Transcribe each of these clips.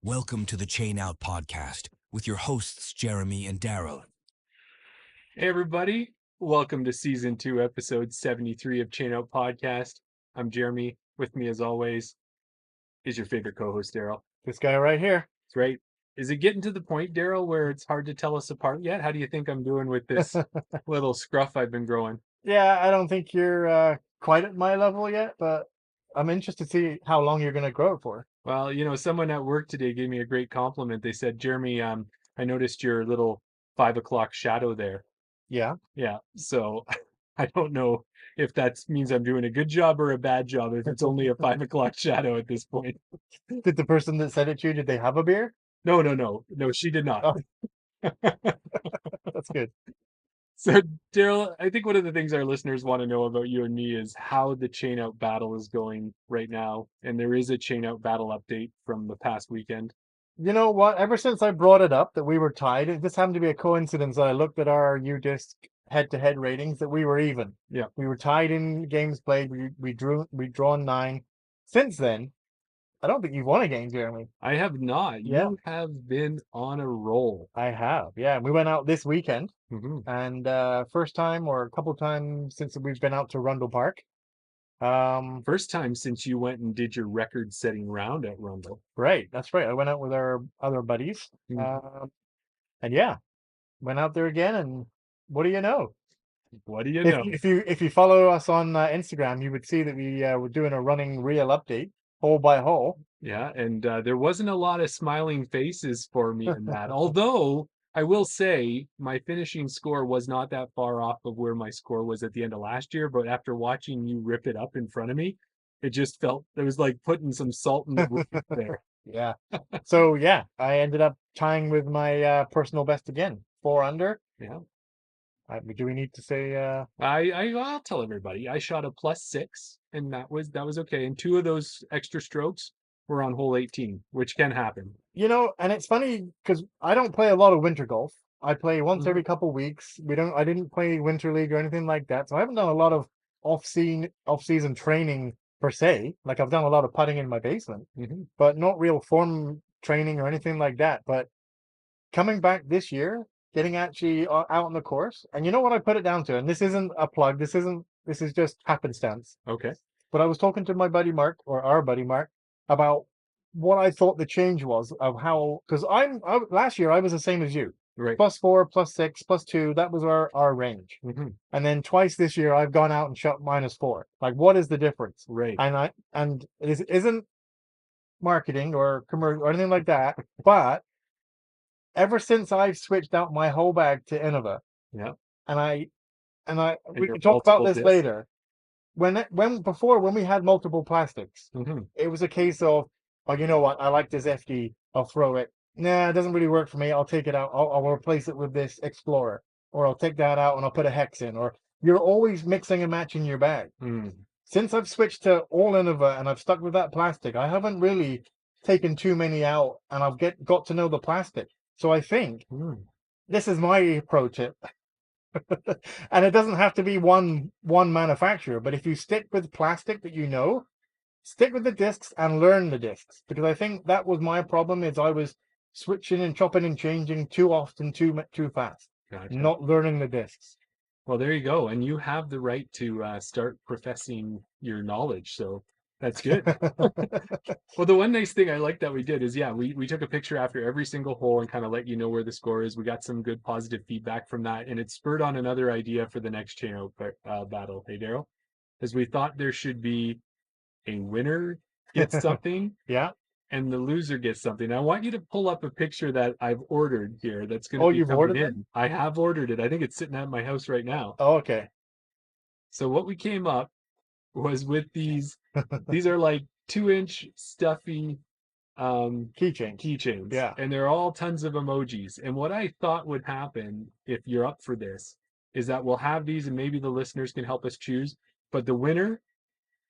Welcome to the Chain Out Podcast with your hosts, Jeremy and Daryl. Hey, everybody. Welcome to Season 2, Episode 73 of Chain Out Podcast. I'm Jeremy. With me, as always, is your favorite co-host, Daryl. This guy right here. That's right. Is it getting to the point, Daryl, where it's hard to tell us apart yet? How do you think I'm doing with this little scruff I've been growing? Yeah, I don't think you're quite at my level yet, but I'm interested to see how long you're going to grow it for. Well, someone at work today gave me a great compliment. They said, Jeremy, I noticed your little 5 o'clock shadow there. Yeah. Yeah, so I don't know if that means I'm doing a good job or a bad job, if it's only a 5 o'clock shadow at this point. Did the person that said it to you, did they have a beer? No, she did not. Oh. That's good. So, Daryl, I think one of the things our listeners want to know about you and me is how the chain out battle is going right now. And there is a chain out battle update from the past weekend. You know what? Ever since I brought it up that we were tied, it just happened to be a coincidence that I looked at our UDisc head-to-head ratings that we were even. Yeah. We were tied in games played. We'd drawn 9. Since then, I don't think you've won a game, Jeremy. I have not. Yeah. You have been on a roll. I have. Yeah. We went out this weekend. Mm-hmm. And first time or a couple times since we've been out to Rundle Park. First time since you went and did your record-setting round at Rundle. Right, that's right. I went out with our other buddies, and yeah, went out there again. And what do you know? What do you know? If you follow us on Instagram, you would see that we were doing a running reel update, hole by hole. Yeah, and there wasn't a lot of smiling faces for me in that. Although I will say my finishing score was not that far off of where my score was at the end of last year. But after watching you rip it up in front of me, it just felt it was like putting some salt in the wound there. Yeah. So yeah, I ended up tying with my personal best again, 4 under. Yeah. Do we need to say? I'll tell everybody. I shot a +6, and that was okay. And 2 of those extra strokes we're on hole 18, which can happen. You know, and it's funny because I don't play a lot of winter golf. I play once Mhm. every couple weeks. I didn't play winter league or anything like that, so I haven't done a lot of off season training per se. Like I've done a lot of putting in my basement, Mhm. but not real form training or anything like that. But coming back this year, getting actually out on the course, and you know what I put it down to, and this isn't a plug. This is just happenstance. Okay. But I was talking to my buddy Mark, or our buddy Mark, about what I thought the change was of how, because last year I was the same as you, Right. +4, +6, +2. That was our range. Mhm. And then twice this year I've gone out and shot -4. Like, what is the difference? Right. And it isn't marketing or commercial or anything like that, but ever since I've switched out my whole bag to Innova, Yeah. and we your can talk about multiple this discs. later. When we had multiple plastics, Mhm. it was a case of, oh, you know what? I like this FD. I'll throw it. Nah, it doesn't really work for me. I'll take it out. I'll replace it with this Explorer, or I'll take that out and I'll put a hex in. Or you're always mixing and matching your bag. Mm. Since I've switched to all Innova and I've stuck with that plastic, I haven't really taken too many out, and I've got to know the plastic. So I think Mm. this is my pro tip. And it doesn't have to be one manufacturer, but if you stick with plastic that you know, stick with the discs and learn the discs, because I think that was my problem, is I was switching and chopping and changing too often, too fast, Gotcha. not learning the discs. Well, there you go. And you have the right to start professing your knowledge. So that's good. Well, the one nice thing I like that we did is, yeah, we took a picture after every single hole and kind of let you know where the score is. We got some good positive feedback from that. And it spurred on another idea for the next chain out battle. Hey, Daryl? Because we thought there should be a winner gets something Yeah. and the loser gets something. I want you to pull up a picture that I've ordered here that's going to Oh, be you've coming ordered in. them? I have ordered it. I think it's sitting at my house right now. Oh, okay. So what we came up was with these are like 2-inch stuffy Keychains. Yeah. and they're all tons of emojis. And what I thought would happen, if you're up for this, is that we'll have these and maybe the listeners can help us choose, but the winner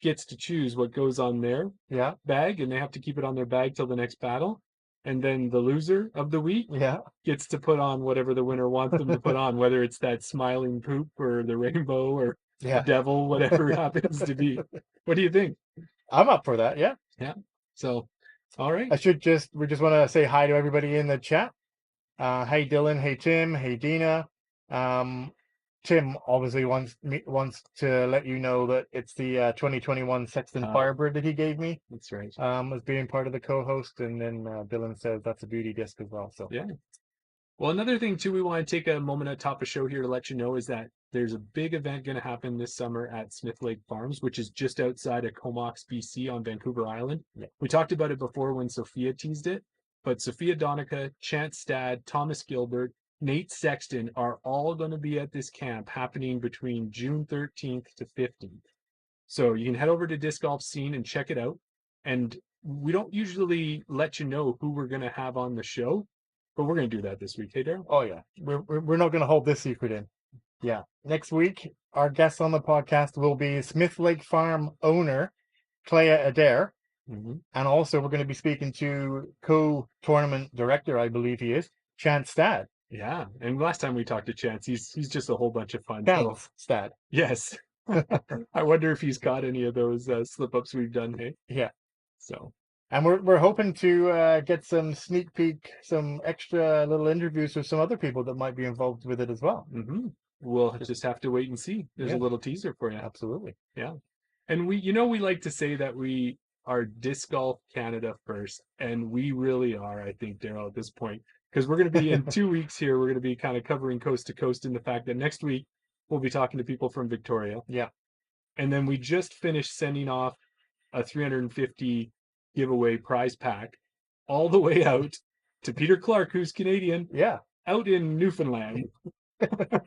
gets to choose what goes on their Yeah. bag, and they have to keep it on their bag till the next battle. And then the loser of the week Yeah. gets to put on whatever the winner wants them to put on, whether it's that smiling poop or the rainbow or the Yeah. devil, whatever it happens to be. What do you think? I'm up for that. Yeah. Yeah. So, all right. We just want to say hi to everybody in the chat. Hey Dylan, hey Tim, hey Dina. Tim obviously wants to let you know that it's the 2021 Sexton Firebird that he gave me. That's right. As being part of the co-host, and then Dylan says that's a beauty disc as well. So yeah. Well, another thing too, we want to take a moment at top of show here to let you know is that there's a big event going to happen this summer at Smith Lake Farms, which is just outside of Comox, BC on Vancouver Island. Yeah. We talked about it before when Sophia teased it, but Sophia Donica, Chance Stad, Thomas Gilbert, Nate Sexton are all going to be at this camp happening between June 13th to 15th. So you can head over to Disc Golf Scene and check it out. And we don't usually let you know who we're going to have on the show, but we're going to do that this week. Hey, Daryl? oh yeah, we're not going to hold this secret in. Yeah, next week our guest on the podcast will be Smith Lake Farm owner Clea Adair. Mm-hmm. And also we're going to be speaking to co-tournament director, I believe he is, Chance Stad. Yeah, and last time we talked to Chance, he's just a whole bunch of fun. Chance Stad. Yes. I wonder if he's caught any of those slip-ups we've done, hey? Yeah. So. And we're hoping to get some sneak peek, some extra little interviews with some other people that might be involved with it as well. Mm-hmm. We'll just have to wait and see. There's a little teaser for you. Absolutely. Yeah. And we like to say that we are Disc Golf Canada first, and we really are, I think, Daryl, at this point, because we're going to be in 2 weeks here. We're going to be kind of covering coast to coast in the fact that next week we'll be talking to people from Victoria. Yeah. And then we just finished sending off a 350 giveaway prize pack all the way out to Peter Clark, who's Canadian. Yeah. Out in Newfoundland.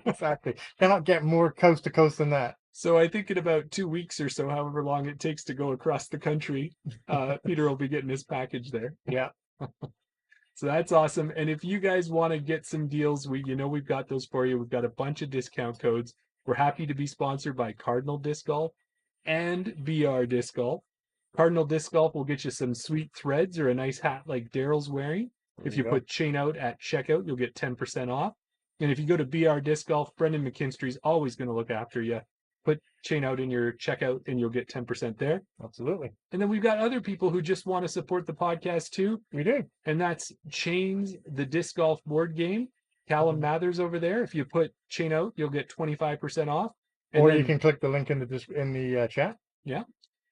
Exactly. Cannot get more coast to coast than that. So I think in about 2 weeks or so, however long it takes to go across the country, Peter will be getting his package there. Yeah. So that's awesome. And if you guys want to get some deals, we've got those for you. We've got a bunch of discount codes. We're happy to be sponsored by Cardinal Disc Golf and BR Disc Golf. Cardinal Disc Golf will get you some sweet threads or a nice hat like Daryl's wearing. If you put chain out at checkout, you'll get 10% off. And if you go to BR Disc Golf, Brendan McKinstry's always going to look after you. Put chain out in your checkout and you'll get 10% there. Absolutely. And then we've got other people who just want to support the podcast too. We do. And that's Chains, the disc golf board game. Callum Mathers over there. If you put chain out, you'll get 25% off. And Or then, you can click the link in the chat. Yeah.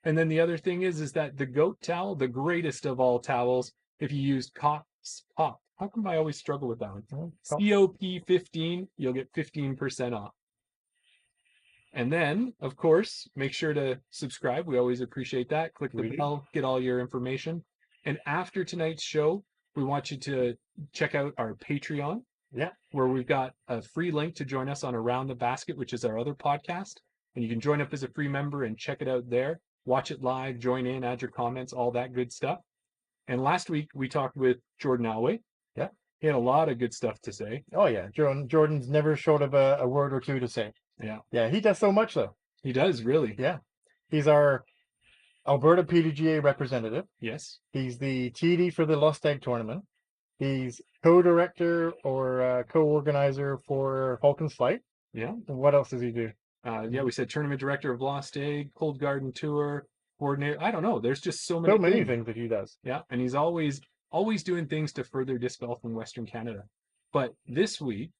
And then the other thing is that the goat towel, the greatest of all towels, if you use COPS, POP. How come I always struggle with that one? COP15, you'll get 15% off. And then, of course, make sure to subscribe. We always appreciate that. Click the bell, get all your information. And after tonight's show, we want you to check out our Patreon. Yeah. Where we've got a free link to join us on Around the Basket, which is our other podcast. And you can join up as a free member and check it out there. Watch it live, join in, add your comments, all that good stuff. And last week, we talked with Jordan Alway. Yeah. He had a lot of good stuff to say. Oh, yeah. Jordan's never short of a word or two to say. Yeah. Yeah, he does so much, though. He does, really. Yeah. He's our Alberta PDGA representative. Yes. He's the TD for the Lost Egg tournament. He's co-director or co-organizer for Falcon's Flight. Yeah. And what else does he do? We said tournament director of Lost Egg, Cold Garden Tour, coordinator. I don't know. There's just so many things that he does. Yeah. And he's always doing things to further disc golf in Western Canada. But this week,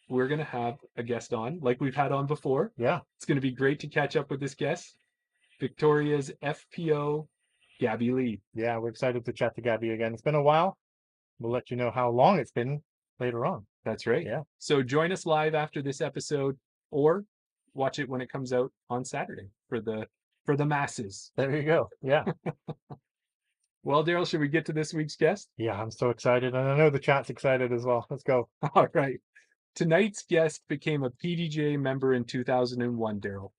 we're going to have a guest on, like we've had on before. Yeah. It's going to be great to catch up with this guest. Victoria's FPO, Gabby Lee. Yeah, we're excited to chat to Gabby again. It's been a while. We'll let you know how long it's been later on. That's right. Yeah. So join us live after this episode, or watch it when it comes out on Saturday for the masses. There you go. Yeah. Well, Daryl, should we get to this week's guest? Yeah, I'm so excited. And I know the chat's excited as well. Let's go. All right. Tonight's guest became a PDJ member in 2001, Daryl.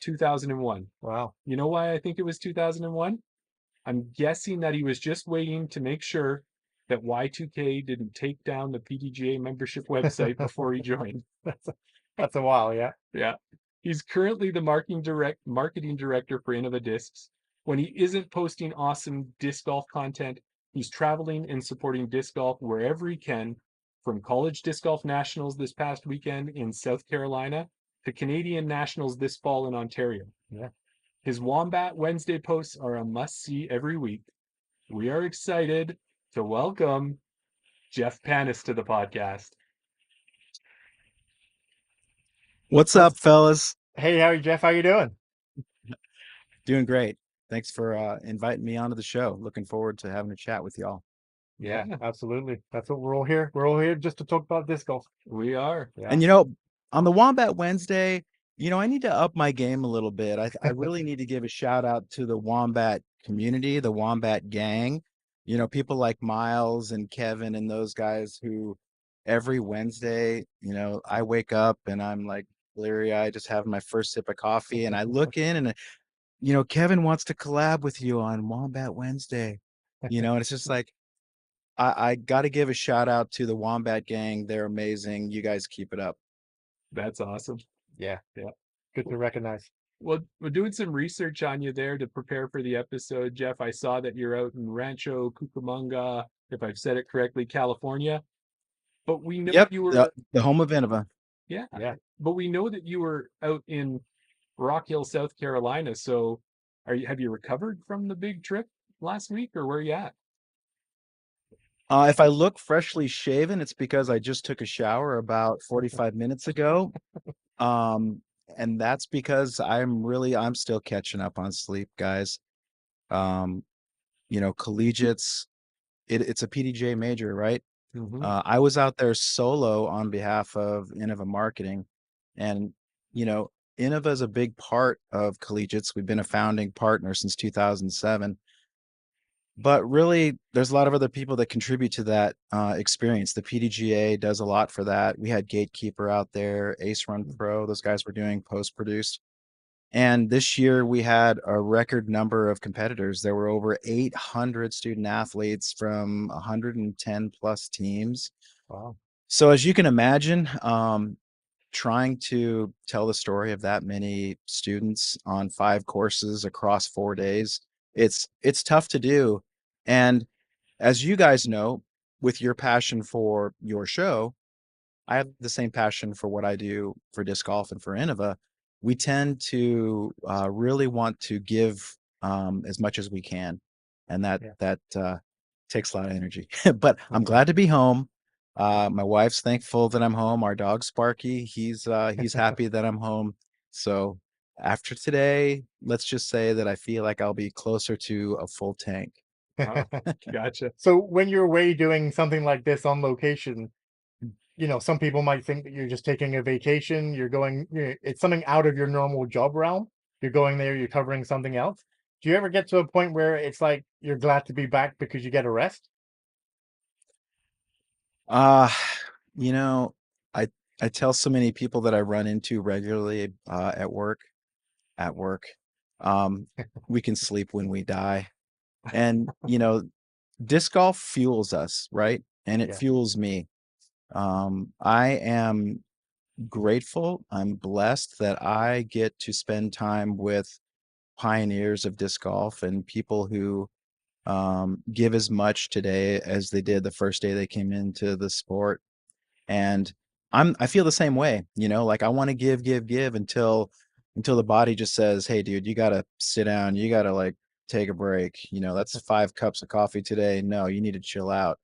2001. Wow. You know why I think it was 2001? I'm guessing that he was just waiting to make sure that Y2K didn't take down the PDGA membership website before he joined. That's a while, yeah. Yeah. He's currently the marketing director for Innova Discs. When he isn't posting awesome disc golf content, he's traveling and supporting disc golf wherever he can, from College Disc Golf Nationals this past weekend in South Carolina to Canadian Nationals this fall in Ontario. Yeah. His Wombat Wednesday posts are a must-see every week. We are excited to welcome Jeff Panis to the podcast. What's up, fellas? Hey, how are you, Jeff? How you doing? Doing great. Thanks for inviting me onto the show. Looking forward to having a chat with y'all. Yeah, absolutely. That's what we're all here. We're all here just to talk about disc golf. We are. Yeah. And on the Wombat Wednesday, I need to up my game a little bit. I really need to give a shout out to the Wombat community, the Wombat gang. People like Miles and Kevin and those guys who every Wednesday, I wake up and I'm like bleary-eyed, just having my first sip of coffee, and I look in and Kevin wants to collab with you on Wombat Wednesday, and it's just like, I got to give a shout out to the Wombat gang. They're amazing. You guys keep it up. That's awesome. Yeah. Yeah. Good to recognize. Well, we're doing some research on you there to prepare for the episode, Jeff. I saw that you're out in Rancho Cucamonga, if I've said it correctly, California. But we know you were the home of Innova. Yeah. Yeah. But we know that you were out in Rock Hill, South Carolina. So have you recovered from the big trip last week, or where are you at? If I look freshly shaven, it's because I just took a shower about 45 minutes ago. And that's because I'm still catching up on sleep, guys. Collegiates, it's a PDJ major, right? Mm-hmm. I was out there solo on behalf of Innova Marketing, and Innova is a big part of Collegiates. We've been a founding partner since 2007. But really, there's a lot of other people that contribute to that experience. The PDGA does a lot for that. We had Gatekeeper out there, Ace Run Pro. Those guys were doing post-produced. And this year, we had a record number of competitors. There were over 800 student athletes from 110 plus teams. Wow. So as you can imagine, trying to tell the story of that many students on 5 courses across 4 days it's tough to do. And as you guys know, with your passion for your show, I have the same passion for what I do for disc golf and for Innova. We tend to really want to give as much as we can, and Yeah. that takes a lot of energy. But I'm glad to be home. My wife's thankful that I'm home. Our dog Sparky, he's happy that I'm home. So after today, let's just say that I feel like I'll be closer to a full tank. Wow, gotcha. So when you're away doing something like this on location, some people might think that you're just taking a vacation. You're going, it's something out of your normal job realm. You're going there, you're covering something else. Do you ever get to a point where it's like you're glad to be back because you get a rest? Uh, you know, I I tell so many people that I run into regularly at work, um, we can sleep when we die. And disc golf fuels us, right? And it Yeah. fuels me. I am grateful. I'm blessed that I get to spend time with pioneers of disc golf and people who give as much today as they did the first day they came into the sport. And I feel the same way, like I want to give until the body just says, "Hey dude, you got to sit down. You got to like take a break. That's 5 cups of coffee today. No, you need to chill out."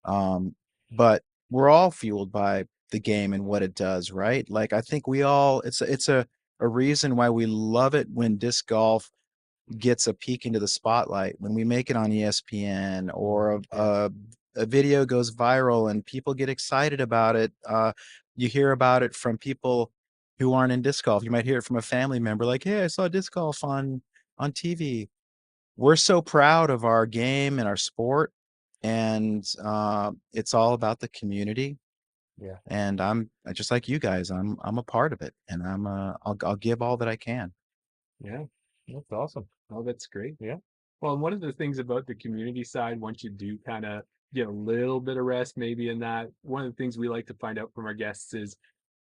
But we're all fueled by the game and what it does, right? Like I think we all it's a reason why we love it when disc golf gets a peek into the spotlight, when we make it on ESPN or Yeah. a video goes viral and people get excited about it. You hear about it from people who aren't in disc golf. You might hear it from a family member, like, "Hey, I saw disc golf on TV." We're so proud of our game and our sport, and it's all about the community. Yeah. And I'm just like you guys. I'm a part of it, and I'll give all that I can. Yeah. That's awesome. Oh, that's great. Yeah. Well, and one of the things about the community side, once you do kind of get a little bit of rest, maybe in that, one of the things we like to find out from our guests is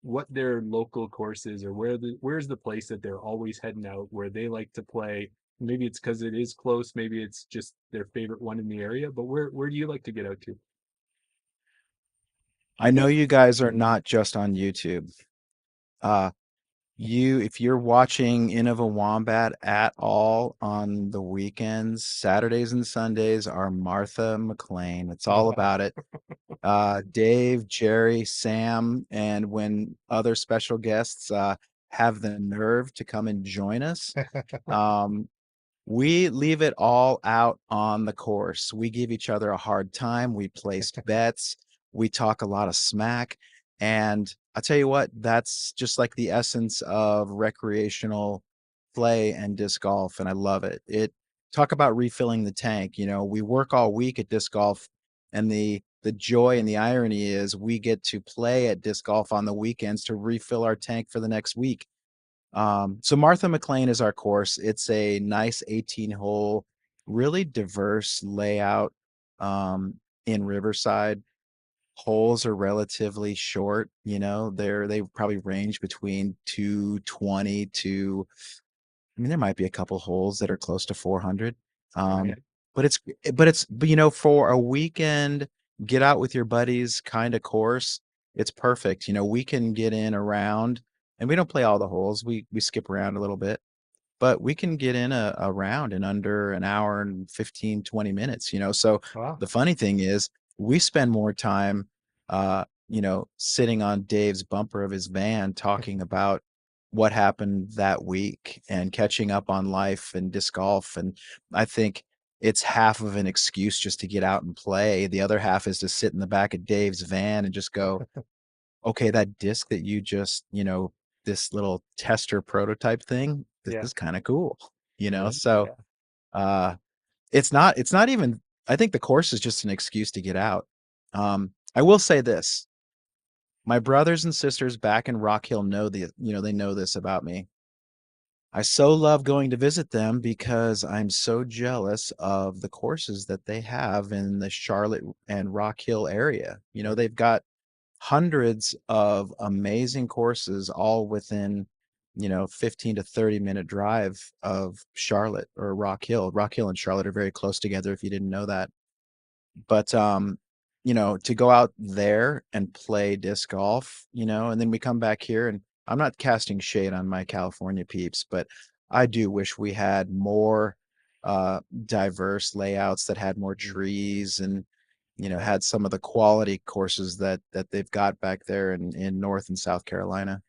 what their local course is, or where's the place that they're always heading out where they like to play. Maybe it's because it is close, maybe it's just their favorite one in the area, but where do you like to get out to? I know you guys are not just on YouTube. Uh, if you're watching Innova Wombat at all on the weekends, Saturdays and Sundays are Martha McLean. It's all about it. Dave, Jerry, Sam, and when other special guests have the nerve to come and join us, um, we leave it all out on the course. We give each other a hard time. We place bets. We talk a lot of smack. And I'll tell you what, that's just like the essence of recreational play and disc golf. And I love it. Talk about refilling the tank. We work all week at disc golf, and the joy and the irony is we get to play at disc golf on the weekends to refill our tank for the next week. So Martha McLean is our course. It's a nice 18-hole, really diverse layout in Riverside. Holes are relatively short, they probably range between 220 to, I mean, there might be a couple holes that are close to 400. Um, Right. but for a weekend, get out with your buddies kind of course, it's perfect. We can get in around, and we don't play all the holes. We skip around a little bit, but we can get in a round in under an hour and 15, 20 minutes. So Wow. the funny thing is we spend more time, sitting on Dave's bumper of his van talking about what happened that week and catching up on life and disc golf. And I think it's half of an excuse just to get out and play. The other half is to sit in the back of Dave's van and just go, okay, that disc that you just, this little tester prototype thing, this Yeah. is kind of cool, Yeah. So Yeah. uh it's not even, I think the course is just an excuse to get out. I will say this. My brothers and sisters back in Rock Hill they know this about me. I so love going to visit them because I'm so jealous of the courses that they have in the Charlotte and Rock Hill area. They've got hundreds of amazing courses all within 15 to 30-minute drive of Charlotte or Rock Hill. Rock Hill and Charlotte are very close together if you didn't know that. But to go out there and play disc golf, and then we come back here, and I'm not casting shade on my California peeps, but I do wish we had more diverse layouts that had more trees and had some of the quality courses that they've got back there in North and South Carolina.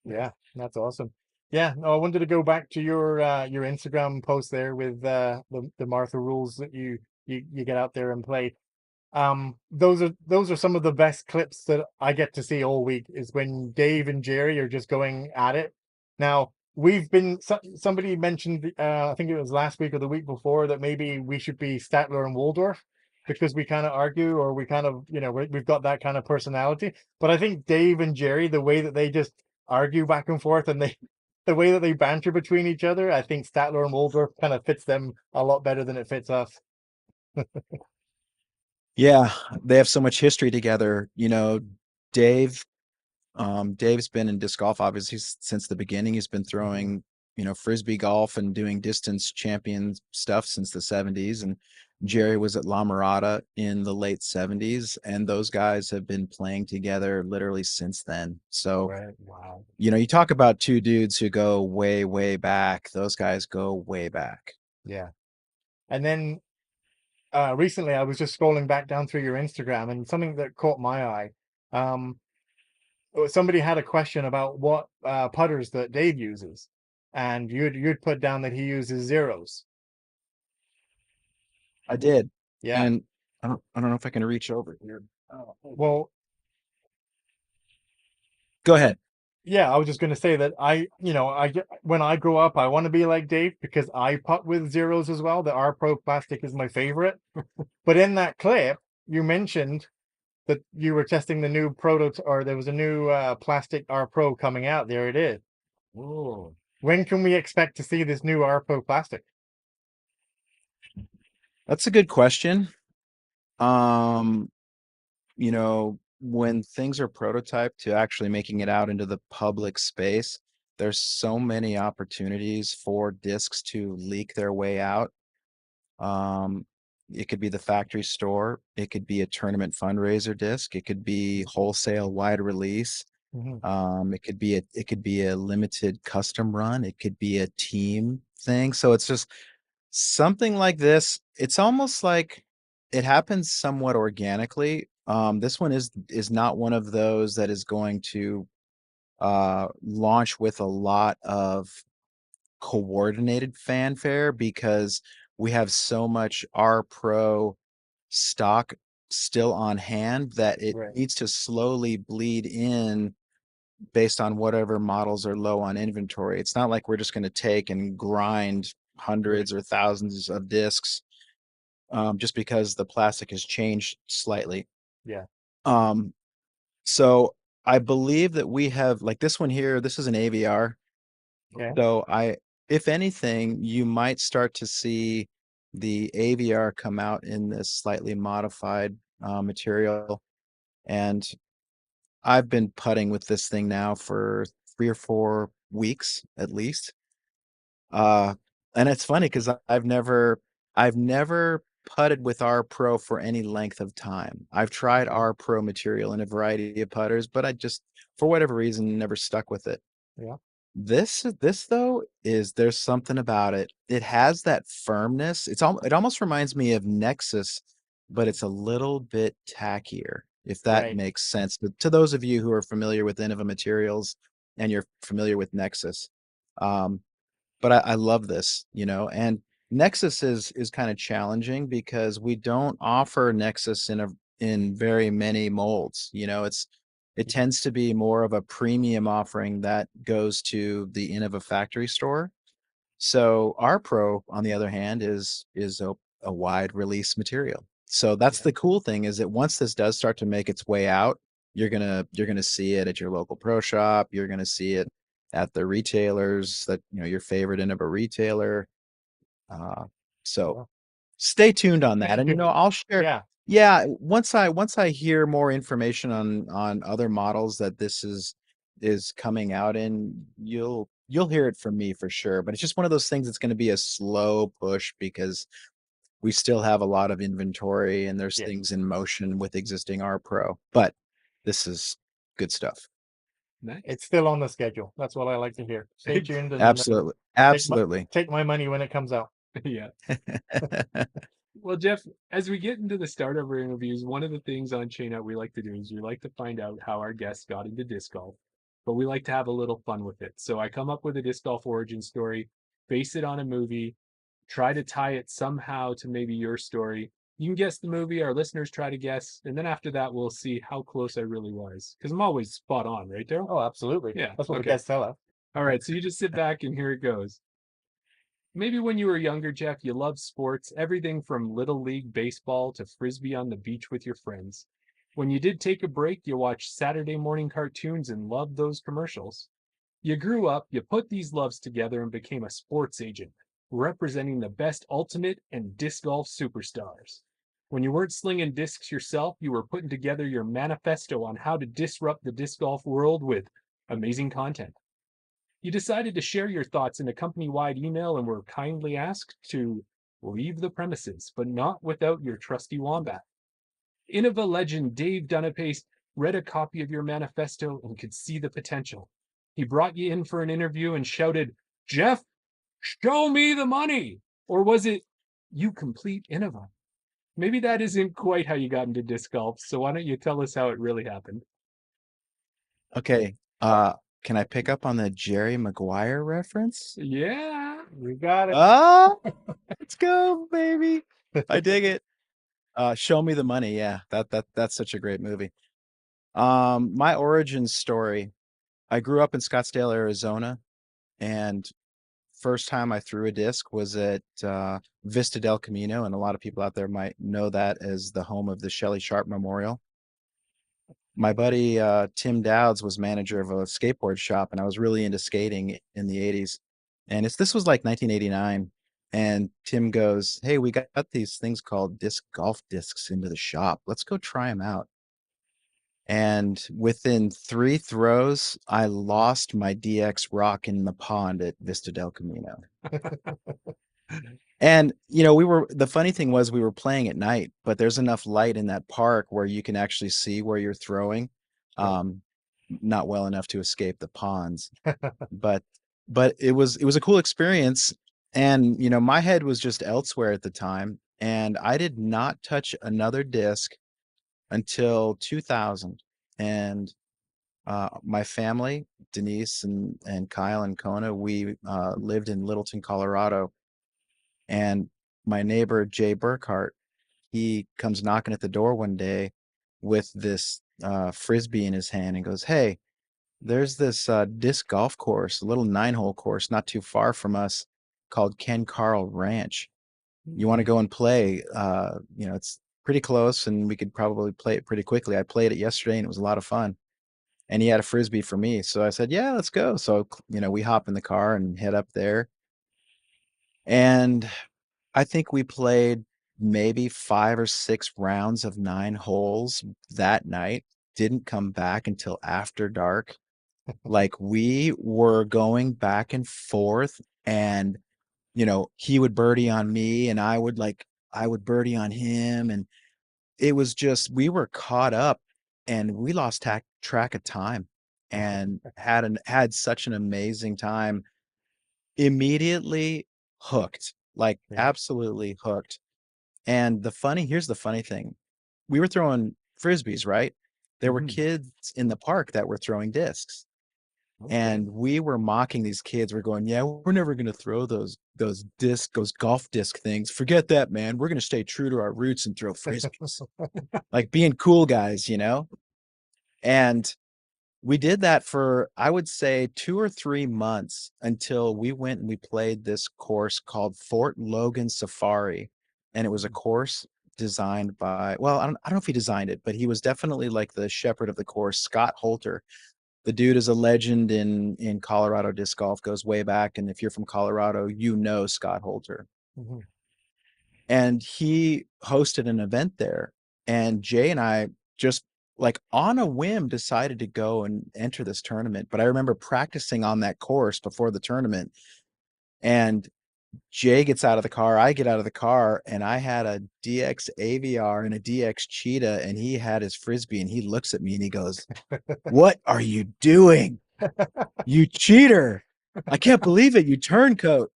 Yeah, that's awesome. Yeah, no, I wanted to go back to your Instagram post there with the Martha rules that you get out there and play. Those are some of the best clips that I get to see all week, is when Dave and Jerry are just going at it. Now, somebody mentioned, I think it was last week or the week before, that maybe we should be Statler and Waldorf, because we kind of argue, or we kind of, we've got that kind of personality. But I think Dave and Jerry, the way that they just argue back and forth, and the way that they banter between each other, I think Statler and Waldorf kind of fits them a lot better than it fits us. Yeah, they have so much history together. Dave, Dave's been in disc golf obviously since the beginning. He's been throwing, frisbee golf and doing distance champion stuff since the 70s. And Jerry was at La Mirada in the late 70s, and those guys have been playing together literally since then. So, Right. Wow. you talk about two dudes who go way, way back. Those guys go way back. Yeah. And then recently I was just scrolling back down through your Instagram, and something that caught my eye. Somebody had a question about what putters that Dave uses, and you'd put down that he uses zeros. I did. Yeah. And I don't know if I can reach over here. Well, Go ahead. yeah, I was just going to say that when I grow up, I want to be like Dave, because I putt with zeros as well. The R Pro plastic is my favorite. But in that clip, you mentioned that you were testing the new prototype, or there was a new plastic R Pro coming out. There it is. Whoa. When can we expect to see this new R Pro plastic? That's a good question. When things are prototyped to actually making it out into the public space, there's so many opportunities for discs to leak their way out. It could be the factory store, it could be a tournament fundraiser disc, it could be wholesale wide release. Mm-hmm. It could be a limited custom run, it could be a team thing. So it's just something like this. It's almost like it happens somewhat organically. This one is not one of those that is going to launch with a lot of coordinated fanfare, because we have so much R Pro stock still on hand that it Right. needs to slowly bleed in based on whatever models are low on inventory. It's not like we're just going to take and grind hundreds or thousands of discs just because the plastic has changed slightly. Yeah. So I believe that we have, like this one here, this is an AVR. Okay. So if anything, you might start to see the AVR come out in this slightly modified material. And I've been putting with this thing now for 3 or 4 weeks at least. And it's funny because I've never putted with R Pro for any length of time. I've tried R Pro material in a variety of putters, but I just, for whatever reason, never stuck with it. Yeah. This though there's something about it. It has that firmness. It almost reminds me of Nexus, but it's a little bit tackier, if that Right. makes sense. But to those of you who are familiar with Innova Materials and you're familiar with Nexus, um, but I love this, and Nexus is kind of challenging because we don't offer Nexus in very many molds. It tends to be more of a premium offering that goes to the Innova factory store. So our Pro, on the other hand, is a wide release material. So that's the cool thing, is that once this does start to make its way out, you're gonna see it at your local pro shop. You're gonna see it at the retailers that your favorite Innova retailer. So Yeah. stay tuned on that, and I'll share. Yeah. Yeah, once I hear more information on other models that this is is coming out in, you'll hear it from me for sure. But it's just one of those things that's going to be a slow push because we still have a lot of inventory and there's Yes. things in motion with existing R Pro. But this is good stuff. Nice. It's still on the schedule. That's what I like to hear. Stay tuned and Absolutely. Absolutely. take my money when it comes out. Yeah. Well, Jeff, as we get into the start of our interviews, one of the things on Chain Out we like to do is we like to find out how our guests got into disc golf, but we like to have a little fun with it. So I come up with a disc golf origin story, base it on a movie, try to tie it somehow to maybe your story. You can guess the movie, our listeners try to guess, and then after that, we'll see how close I really was. Because I'm always spot on, right, Daryl? Oh, absolutely. Yeah, That's what okay. the guests tell us. All right, so you just sit back and here it goes. Maybe when you were younger, Jeff, you loved sports, everything from Little League baseball to frisbee on the beach with your friends. When you did take a break, you watched Saturday morning cartoons and loved those commercials. You grew up, you put these loves together and became a sports agent, representing the best ultimate and disc golf superstars. When you weren't slinging discs yourself, you were putting together your manifesto on how to disrupt the disc golf world with amazing content. You decided to share your thoughts in a company-wide email and were kindly asked to leave the premises, but not without your trusty wombat. Innova legend Dave Dunapace read a copy of your manifesto and could see the potential. He brought you in for an interview and shouted, "Jeff, show me the money!" Or was it, "You complete Innova"? Maybe that isn't quite how you got into disc golf, so why don't you tell us how it really happened? Okay. Can I pick up on the Jerry Maguire reference? Yeah. We got it. Oh, let's go, baby. I dig it. Show Me the Money. Yeah, that's such a great movie. My origin story. I grew up in Scottsdale, Arizona, and first time I threw a disc was at Vista del Camino, and a lot of people out there might know that as the home of the Shelley Sharp Memorial. My buddy Tim Dowds was manager of a skateboard shop, and I was really into skating in the 80s. And this was like 1989. And Tim goes, "Hey, we got these things called disc golf discs into the shop. Let's go try them out." And within 3 throws, I lost my DX Rock in the pond at Vista del Camino. And, the funny thing was we were playing at night, but there's enough light in that park where you can actually see where you're throwing. Um, not well enough to escape the ponds, but it was a cool experience. And, my head was just elsewhere at the time, and I did not touch another disc until 2000. And my family, Denise and Kyle and Kona, we lived in Littleton, Colorado. And my neighbor, Jay Burkhart, he comes knocking at the door one day with this frisbee in his hand and goes, "Hey, there's this disc golf course, a little 9-hole course not too far from us called Ken Carl Ranch. You want to go and play? It's pretty close and we could probably play it pretty quickly. I played it yesterday and it was a lot of fun." And he had a frisbee for me. So I said, "Yeah, let's go." So, we hop in the car and head up there. And I think we played maybe 5 or 6 rounds of 9 holes that night. Didn't come back until after dark. Like, we were going back and forth, and, he would birdie on me, and I would birdie on him, and it was just we were caught up, and we lost track of time, and had such an amazing time. Immediately hooked, like, Yeah. absolutely hooked. And here's the funny thing. We were throwing frisbees, right? There were Mhm. kids in the park that were throwing discs. Okay. And we were mocking these kids. We're going, "Yeah, we're never going to throw those golf disc things. Forget that, man. We're going to stay true to our roots and throw frisbees." Like being cool guys, And we did that for, I would say, 2 or 3 months until we went and we played this course called Fort Logan Safari. And it was a course designed by, well, I don't know if he designed it, but he was definitely like the shepherd of the course, Scott Holter. The dude is a legend in Colorado disc golf, goes way back. And if you're from Colorado, Scott Holter. Mhm. And he hosted an event there. And Jay and I just like on a whim decided to go and enter this tournament. But I remember practicing on that course before the tournament, and Jay gets out of the car, I get out of the car, and I had a DX AVR and a DX Cheetah, and he had his Frisbee, and he looks at me and he goes, "What are you doing? You cheater. I can't believe it. You turncoat."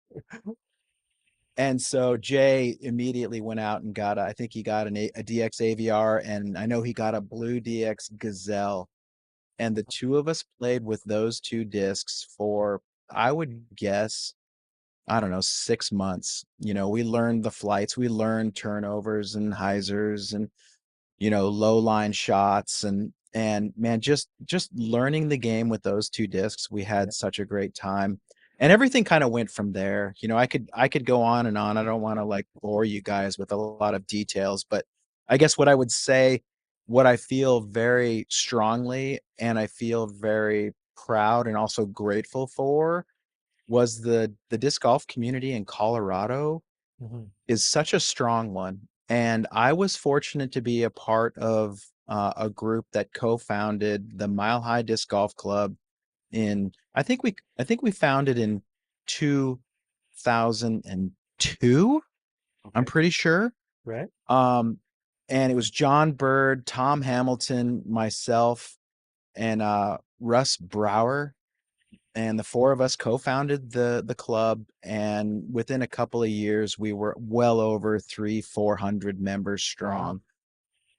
And so Jay immediately went out and got, I think he got a DX AVR, and I know he got a blue DX Gazelle. And the two of us played with those two discs for, I would guess, I don't know, 6 months. You know, we learned the flights, we learned turnovers and hyzers and, you know, low line shots, and man, just learning the game with those two discs. We had such a great time. And everything kind of went from there. You know, I could go on and on. I don't want to like bore you guys with a lot of details, but I guess what I would say, what I feel very strongly and I feel very proud and also grateful for, was the disc golf community in Colorado Mhm. is such a strong one. And I was fortunate to be a part of a group that co-founded the Mile High Disc Golf Club in, I think we founded in 2002. I'm Okay. pretty sure. Right. Um, and it was John Bird, Tom Hamilton, myself, and Russ Brower, and the four of us co-founded the club, and within a couple of years we were well over 300-400 members Wow. strong.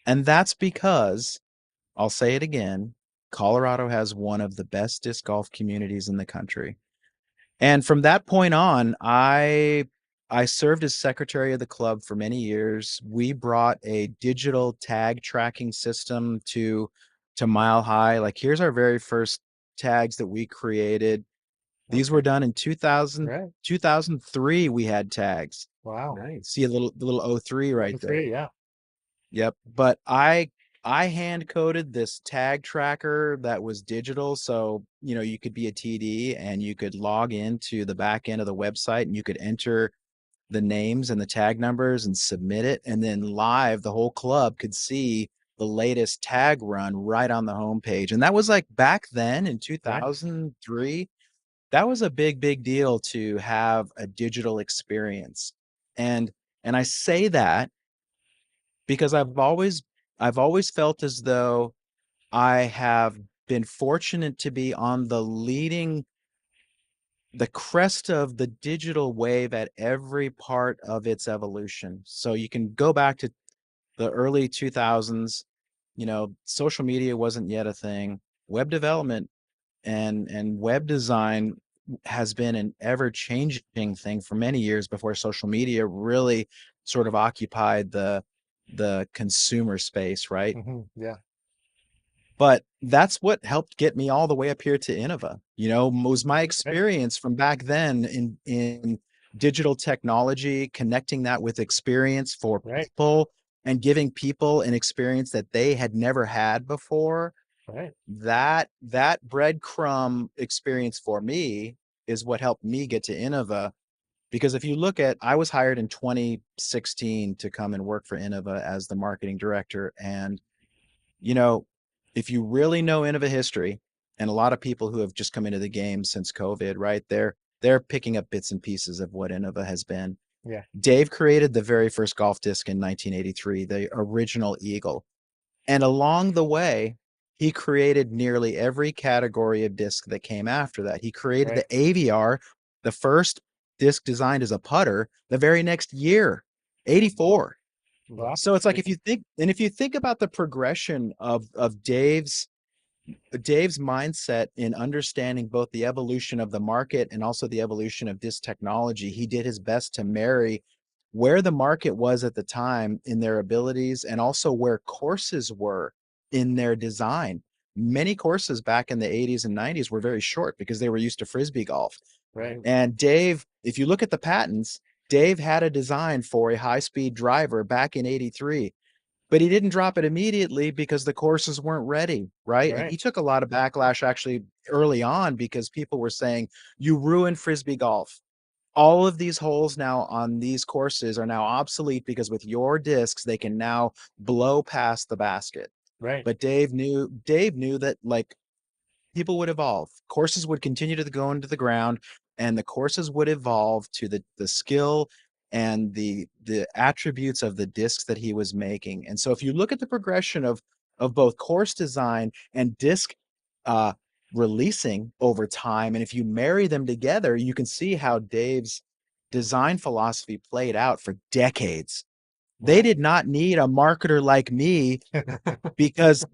And that's because, I'll say it again, Colorado has one of the best disc golf communities in the country. And from that point on, I served as secretary of the club for many years. We brought a digital tag tracking system to Mile High. Like, here's our very first tags that we created. These were Okay. done in 2000, Right. 2003. We had tags. Wow. Nice. See the little O3 right there. Three, yeah. Yep. But I hand coded this tag tracker that was digital. So, you know, you could be a TD and you could log into the back end of the website and you could enter the names and the tag numbers and submit it. And then live, the whole club could see the latest tag run right on the homepage. And that was like back then in 2003. That was a big deal to have a digital experience. And I say that because I've always felt as though I have been fortunate to be on the crest of the digital wave at every part of its evolution. So you can go back to the early 2000s, you know, social media wasn't yet a thing. Web development and web design has been an ever changing thing for many years before social media really sort of occupied the consumer space, right? Yeah. But that's what helped get me all the way up here to Innova. You know, was my Right. experience from back then in digital technology, connecting that with experience for Right. people and giving people an experience that they had never had before. Right. That breadcrumb experience for me is what helped me get to Innova. Because if you look at, I was hired in 2016 to come and work for Innova as the marketing director. And, you know, if you really know Innova history, and a lot of people who have just come into the game since COVID, right? They're picking up bits and pieces of what Innova has been. Yeah. Dave created the very first golf disc in 1983, the original Eagle. And along the way, he created nearly every category of disc that came after that. He created Right. the AVR, the first disc designed as a putter, the very next year, 84. Wow. So it's like, if you think about the progression of Dave's mindset in understanding both the evolution of the market and also the evolution of this technology, he did his best to marry where the market was at the time in their abilities and also where courses were in their design. Many courses back in the 80s and 90s were very short because they were used to frisbee golf. Right. And Dave, if you look at the patents, Dave had a design for a high-speed driver back in 83, but he didn't drop it immediately because the courses weren't ready, right? And Right. he took a lot of backlash actually early on because people were saying, "You ruined frisbee golf. All of these holes now on these courses are now obsolete because with your discs, they can now blow past the basket." Right. But Dave knew that like people would evolve. Courses would continue to go into the ground, and the courses would evolve to the skill and the attributes of the discs that he was making. And so if you look at the progression of both course design and disc uh releasing over time, and if you marry them together, you can see how Dave's design philosophy played out for decades. They did not need a marketer like me because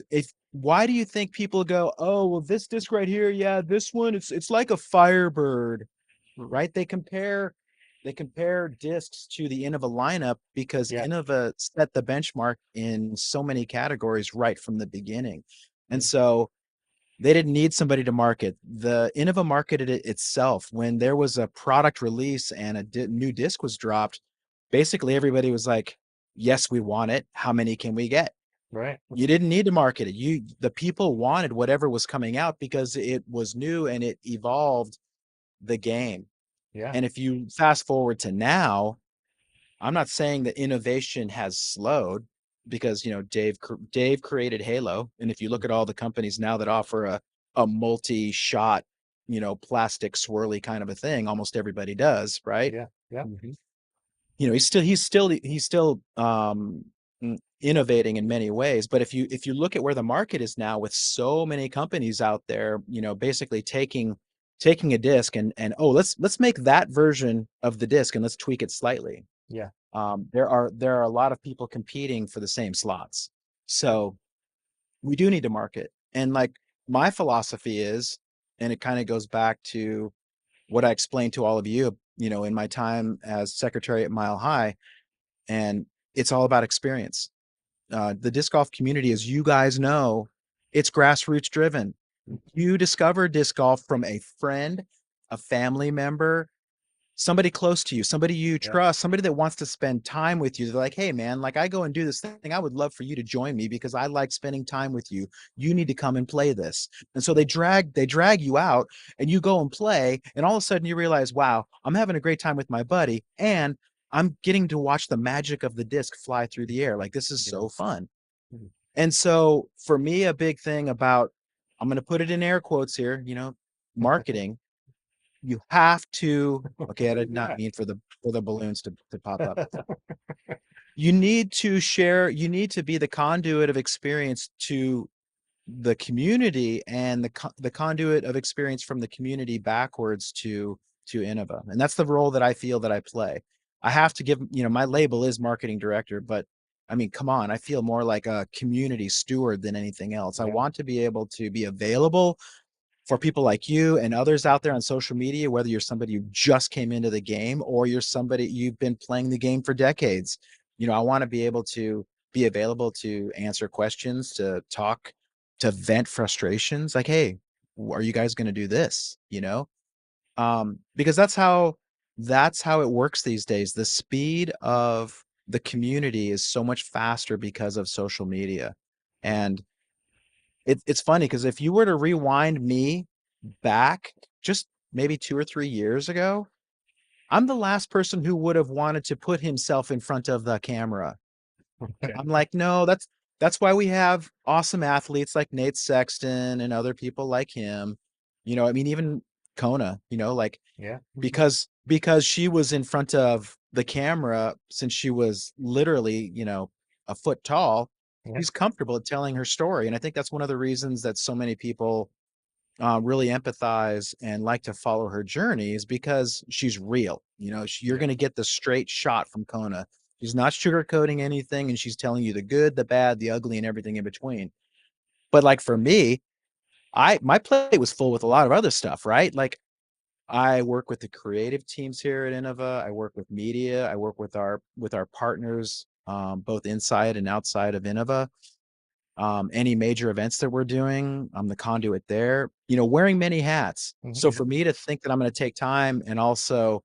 if why do you think people go, oh well, this disc right here, yeah, this one, it's like a Firebird, Mm. right? They compare discs to the Innova lineup because Yeah. Innova set the benchmark in so many categories right from the beginning. And Yeah. so they didn't need somebody to market. The Innova marketed it itself. When there was a product release and a new disc was dropped, basically everybody was like, yes, we want it. How many can we get? Right. You didn't need to market it. The people wanted whatever was coming out because it was new and it evolved the game. Yeah. And if you fast forward to now, I'm not saying that innovation has slowed because Dave created Halo, and if you look at all the companies now that offer a multi-shot, plastic swirly kind of a thing, almost everybody does, right? Yeah. Yeah. Mhm. He's still innovating in many ways, but if you look at where the market is now with so many companies out there, basically taking a disc and oh, let's make that version of the disc and let's tweak it slightly. Yeah. There are a lot of people competing for the same slots. So we do need to market. And like my philosophy is, and it kind of goes back to what I explained to all of you, in my time as secretary at Mile High, and it's all about experience. The disc golf community, as you guys know, it's grassroots driven. You discover disc golf from a friend, a family member, somebody close to you, somebody you Yeah. trust, somebody that wants to spend time with you. They're like, hey man, like I go and do this thing. I would love for you to join me because I like spending time with you. You need to come and play this. And so they drag you out and you go and play. And all of a sudden you realize, wow, I'm having a great time with my buddy. And I'm getting to watch the magic of the disc fly through the air. Like this is Yeah. so fun. Mhm. And so for me, a big thing about, I'm going to put it in air quotes here, marketing, you have to, okay, I did not Yeah. mean for the balloons to pop up. You need to be the conduit of experience to the community and the conduit of experience from the community backwards to Innova. And that's the role that I feel that I play. I have to give, my label is marketing director, but I mean, come on, I feel more like a community steward than anything else. I Yeah. want to be able to be available for people like you and others out there on social media, whether you're somebody who just came into the game or you're somebody you've been playing the game for decades. I want to be able to be available to answer questions, to talk, to vent frustrations. Like, hey, are you guys going to do this? Because that's how it works these days. The speed of the community is so much faster because of social media. And it's funny because if you were to rewind me back just maybe 2 or 3 years ago, I'm the last person who would have wanted to put himself in front of the camera. Okay. I'm like, no, that's why we have awesome athletes like Nate Sexton and other people like him. I mean, even Kona, like Yeah. because she was in front of the camera since she was literally, a foot tall. Yeah. She's comfortable at telling her story. And I think that's one of the reasons that so many people really empathize and like to follow her journey is because she's real. You're Yeah. going to get the straight shot from Kona. She's not sugarcoating anything, and she's telling you the good, the bad, the ugly, and everything in between. But like for me, my plate was full with a lot of other stuff, right? Like I work with the creative teams here at Innova. I work with media. I work with our partners, both inside and outside of Innova. Any major events that we're doing, I'm the conduit there, wearing many hats. Mhm. So for me to think that I'm going to take time and also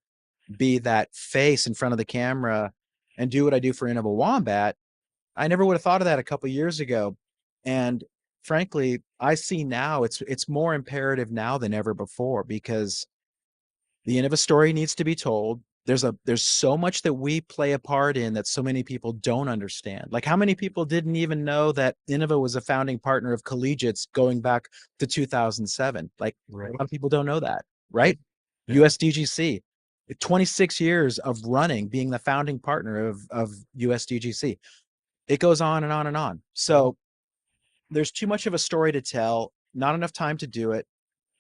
be that face in front of the camera and do what I do for Innova Wombat, I never would have thought of that a couple years ago. And frankly, I see now it's more imperative now than ever before because the Innova story needs to be told. there's so much that we play a part in that so many people don't understand. Like, how many people didn't even know that Innova was a founding partner of Collegiates going back to 2007? Like, Right. a lot of people don't know that, right? Yeah. USDGC, 26 years of running, being the founding partner of USDGC. It goes on and on and on. So there's too much of a story to tell, not enough time to do it.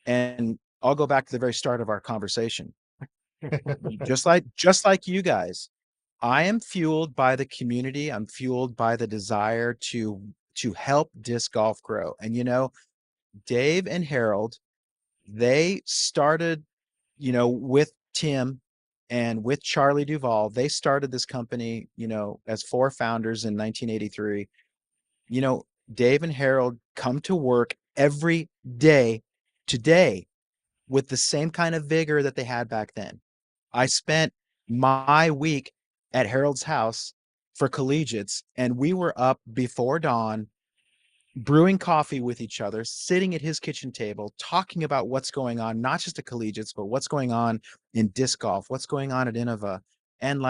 And I'll go back to the very start of our conversation. just like you guys, I am fueled by the community. I'm fueled by the desire to help disc golf grow. And Dave and Harold, they started, with Tim and with Charlie Duvall. They started this company, as 4 founders in 1983. Dave and Harold come to work every day today with the same kind of vigor that they had back then. I spent my week at Harold's house for collegiates, and we were up before dawn, brewing coffee with each other, sitting at his kitchen table, talking about what's going on, not just at collegiates, but what's going on in disc golf, what's going on at Innova. And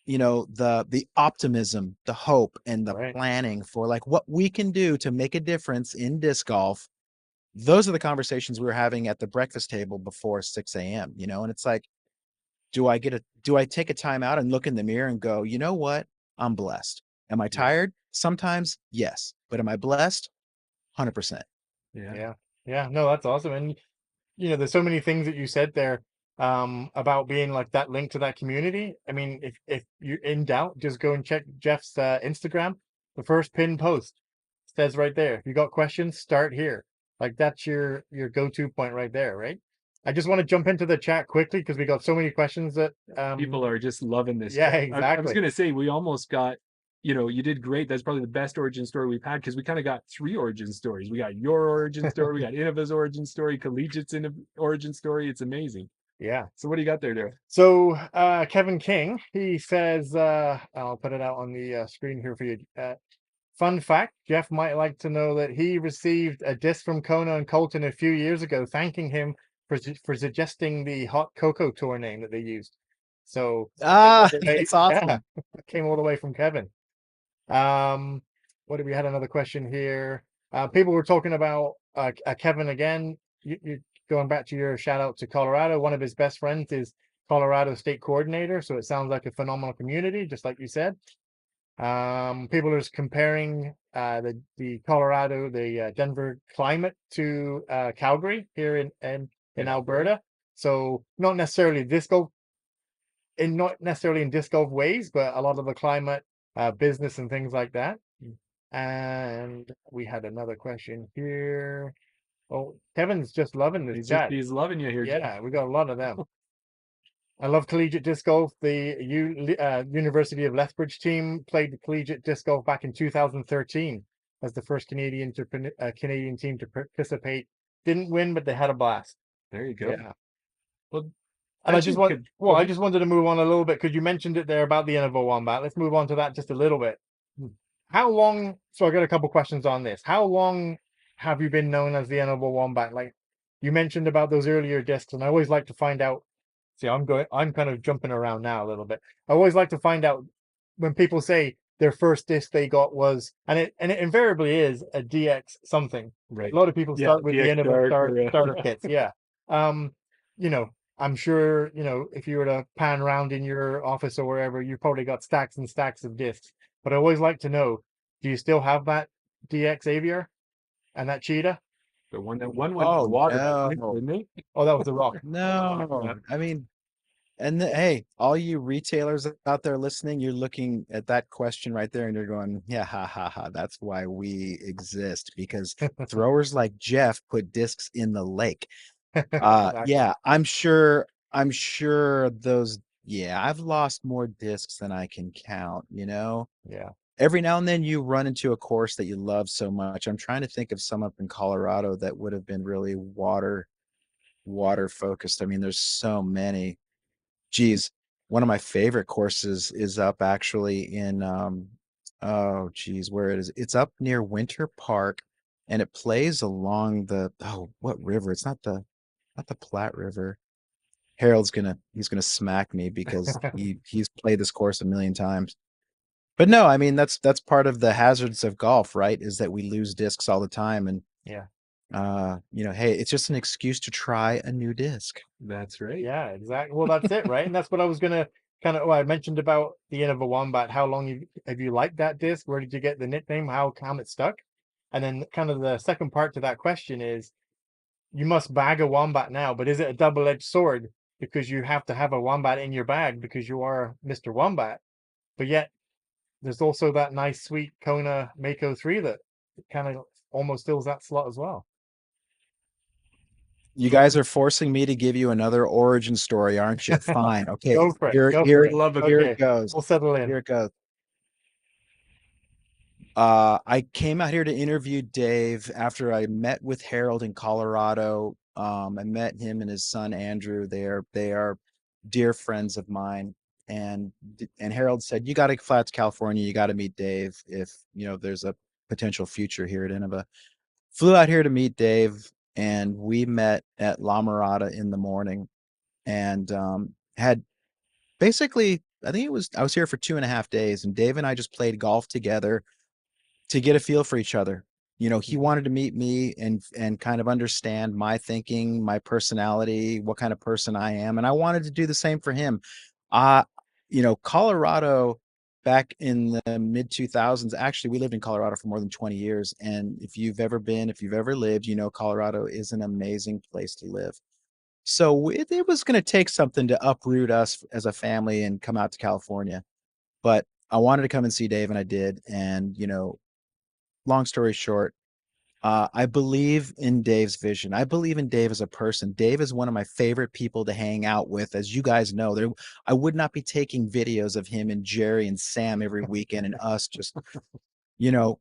the optimism, the hope, and the Right. planning for like what we can do to make a difference in disc golf. Those are the conversations we were having at the breakfast table before 6 a.m. And it's like, do I take a time out and look in the mirror and go, you know what? I'm blessed. Am I tired? Sometimes, yes. But am I blessed? 100%. Yeah. Yeah. No, that's awesome. And there's so many things that you said there about being like that link to that community. I mean, if you're in doubt, just go and check Jeff's Instagram. The first pinned post says right there, if you got questions, start here. Like that's your go-to point right there, right? I just want to jump into the chat quickly because we got so many questions that People are just loving this. Yeah, I was exactly. going to say, we almost got, you did great. That's probably the best origin story we've had, because we kind of got 3 origin stories. We got your origin story, we got Innova's origin story, Collegiate's origin story. It's amazing. Yeah. So what do you got there, Daryl? So Kevin King, he says, I'll put it out on the screen here for you. Fun fact, Jeff might like to know that he received a disc from Kona and Colton a few years ago, thanking him for suggesting the Hot Cocoa Tour name that they used. So That's awesome. yeah, came all the way from Kevin. What did we had another question here? People were talking about Kevin again. You going back to your shout out to Colorado. One of his best friends is Colorado State Coordinator, so it sounds like a phenomenal community, just like you said. People are just comparing the Colorado, the Denver climate to Calgary here in Alberta. So not necessarily not necessarily in disc golf ways, but a lot of the climate, business, and things like that. And we had another question here. Oh, Kevin's just loving this chat. He's loving you here. Yeah, we got a lot of them. I love collegiate disc golf. The University of Lethbridge team played the collegiate disc golf back in 2013 as the first Canadian team to participate. Didn't win, but they had a blast. There you go. Yeah. Well, And I just I just wanted to move on a little bit because you mentioned it there about the Innova Wombat. Let's move on to that just a little bit. How long? So I got a couple questions on this. How long have you been known as the Innova Wombat? Like you mentioned about those earlier discs, and I always like to find out. See, I'm kind of jumping around now a little bit. I always like to find out when people say their first disc they got was, and it invariably is a DX something. Right. A lot of people start with the DX Innova starter yeah. kits. Yeah. I'm sure, if you were to pan around in your office or wherever, you probably got stacks and stacks of discs. But I always like to know, do you still have that DX Aviar and that Cheetah? The one that went in the water, didn't they? Oh, that was the Rock. No, I mean, and hey, all you retailers out there listening, you're looking at that question right there and you're going, yeah, ha, ha, ha. That's why we exist, because throwers like Jeff put discs in the lake. Yeah, I'm sure those, I've lost more discs than I can count, Yeah. Every now and then you run into a course that you love so much. I'm trying to think of some up in Colorado that would have been really water focused. I mean, there's so many. Geez, one of my favorite courses is up actually in oh geez, where it is. It's up near Winter Park, and it plays along the what river? It's not the Platte River. Harold's he's gonna smack me because he's played this course a million times. But no, I mean that's part of the hazards of golf, right? Is that we lose discs all the time, and Yeah. hey, it's just an excuse to try a new disc. That's right. Yeah, exactly. Well, that's it, right? And that's what I was gonna kind of. I mentioned about the Innova Wombat. How long have you liked that disc? Where did you get the nickname? How come it stuck? And then kind of the second part to that question is, you must bag a wombat now, but is it a double-edged sword? Because you have to have a wombat in your bag because you are Mr. Wombat. But yet there's also that nice sweet Kona Mako 3 that kind of almost fills that slot as well. You guys are forcing me to give you another origin story, aren't you? Fine. Okay. Go for it. Here, Go here, for it. Love it. here Okay, it goes. we'll settle in. Here it goes. I came out here to interview Dave after I met with Harold in Colorado. I met him and his son Andrew. They are dear friends of mine. And Harold said, "You got to fly out to California. You got to meet Dave if there's a potential future here at Innova." Flew out here to meet Dave, and we met at La Mirada in the morning, and had basically, I think I was here for 2.5 days, and Dave and I just played golf together to get a feel for each other. He wanted to meet me and kind of understand my thinking, my personality, what kind of person I am, and I wanted to do the same for him. Colorado back in the mid 2000s, actually we lived in Colorado for more than 20 years, and if you've ever lived, Colorado is an amazing place to live. So it was going to take something to uproot us as a family and come out to California. But I wanted to come and see Dave, and I did. And long story short, I believe in Dave's vision. I believe in Dave as a person. Dave is one of my favorite people to hang out with. As you guys know, I would not be taking videos of him and Jerry and Sam every weekend and us just,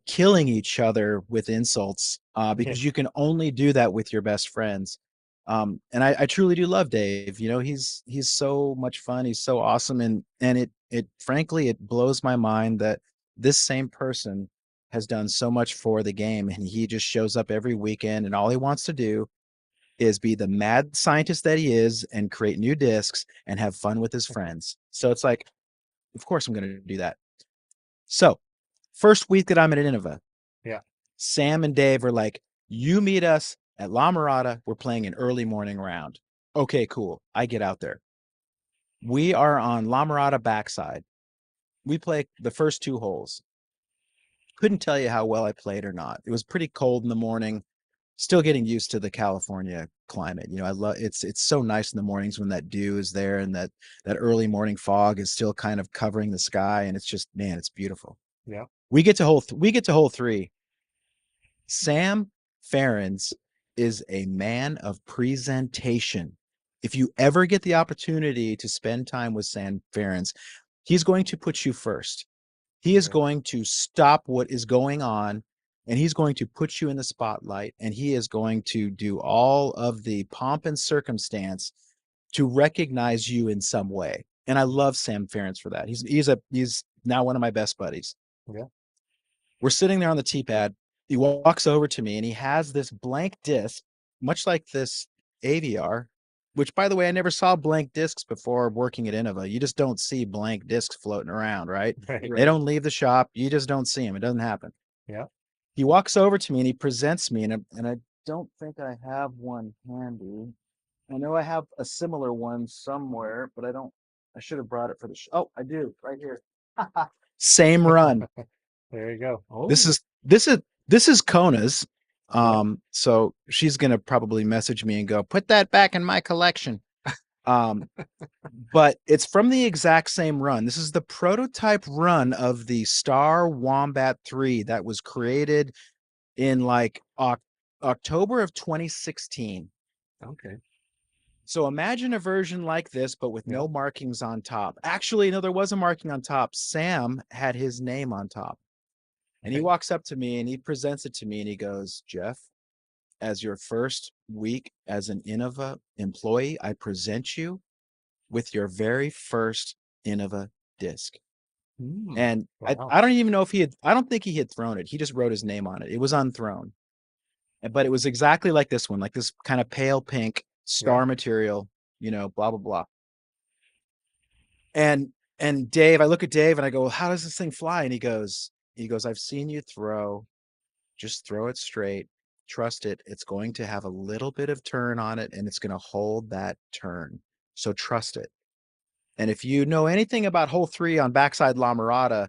killing each other with insults, because you can only do that with your best friends. And I truly do love Dave. He's so much fun. He's so awesome. And it frankly, it blows my mind that this same person has done so much for the game, and he just shows up every weekend, and all he wants to do is be the mad scientist that he is and create new discs and have fun with his friends. So it's like, of course I'm going to do that. So first week that I'm at Innova, Yeah. Sam and Dave are like, "You meet us at La Mirada. We're playing an early morning round." Okay, cool. I get out there. We are on La Mirada backside. We play the first 2 holes. Couldn't tell you how well I played or not. It was pretty cold in the morning. Still getting used to the California climate. I love it's so nice in the mornings when that dew is there and that early morning fog is still kind of covering the sky, and it's just, man, it's beautiful. Yeah. We get to hole 3. Sam Ferens is a man of presentation. If you ever get the opportunity to spend time with Sam Ferens, he's going to put you first. He is going to stop what is going on, and he's going to put you in the spotlight, and he is going to do all of the pomp and circumstance to recognize you in some way. And I love Sam Ferens for that. He's now one of my best buddies. Yeah. We're sitting there on the tee pad. He walks over to me, and he has this blank disc, much like this AVR, which, by the way, I never saw blank discs before working at Innova. You just don't see blank discs floating around, right? Right. They don't leave the shop. You just don't see them. It doesn't happen. Yeah. He walks over to me and he presents me, and I don't think I have one handy. I know I have a similar one somewhere, but I should have brought it for the show. Oh, I do, right here. Same run. There you go. Oh, This is Kona's. So she's gonna probably message me and go, "Put that back in my collection." But it's from the exact same run. This is the prototype run of the Star Wombat 3 that was created in like October of 2016. okay. So imagine a version like this, but with no markings on top. Actually, no, there was a marking on top. Sam had his name on top. And he walks up to me and he presents it to me and he goes, "Jeff, as your first week as an Innova employee, I present you with your very first Innova disc." And Wow. I don't even know if I don't think he had thrown it. He just wrote his name on it. It was unthrown. But it was exactly like this one, like this kind of pale pink star material. blah, blah, blah. And Dave, I look at Dave and I go, well, how does this thing fly? And he goes, I've seen you throw. Just throw it straight. Trust it. It's going to have a little bit of turn on it and it's going to hold that turn. So trust it. And if you know anything about hole 3 on backside La Mirada,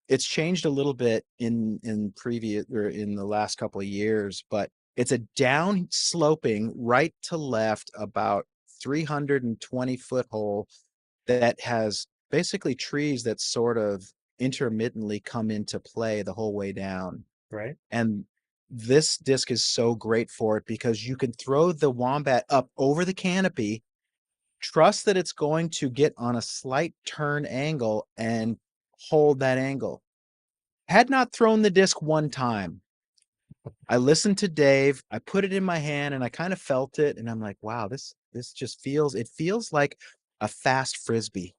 it's changed a little bit in previous or in the last couple of years, but it's a down sloping right to left about 320-foot hole that has basically trees that sort of intermittently come into play the whole way down. Right. And this disc is so great for it because you can throw the Wombat up over the canopy, trust that it's going to get on a slight turn angle and hold that angle. Had not thrown the disc one time. I listened to Dave, I put it in my hand and I kind of felt it and I'm like, wow, this just feels like a fast frisbee.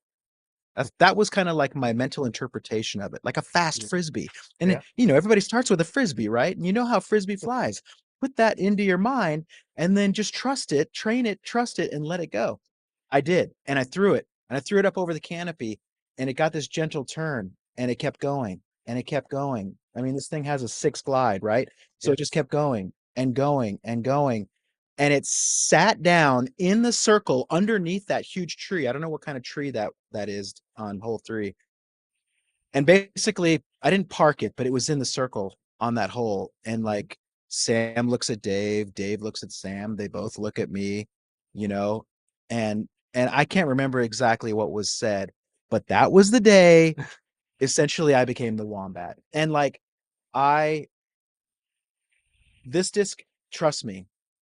That was kind of like my mental interpretation of it, like a fast frisbee. And everybody starts with a frisbee, right? And you know how frisbee flies. Put that into your mind and then just trust it, train it, trust it, and let it go. I did, and I threw it, up over the canopy, and it got this gentle turn, and it kept going, and it kept going. I mean, this thing has a 6 glide, right? So it just kept going and going and going. And it sat down in the circle underneath that huge tree. I don't know what kind of tree that is on hole 3. And basically, I didn't park it, but it was in the circle on that hole. And like Sam looks at Dave, Dave looks at Sam. They both look at me, and I can't remember exactly what was said, but that was the day. Essentially, I became the Wombat. And like this disc, trust me,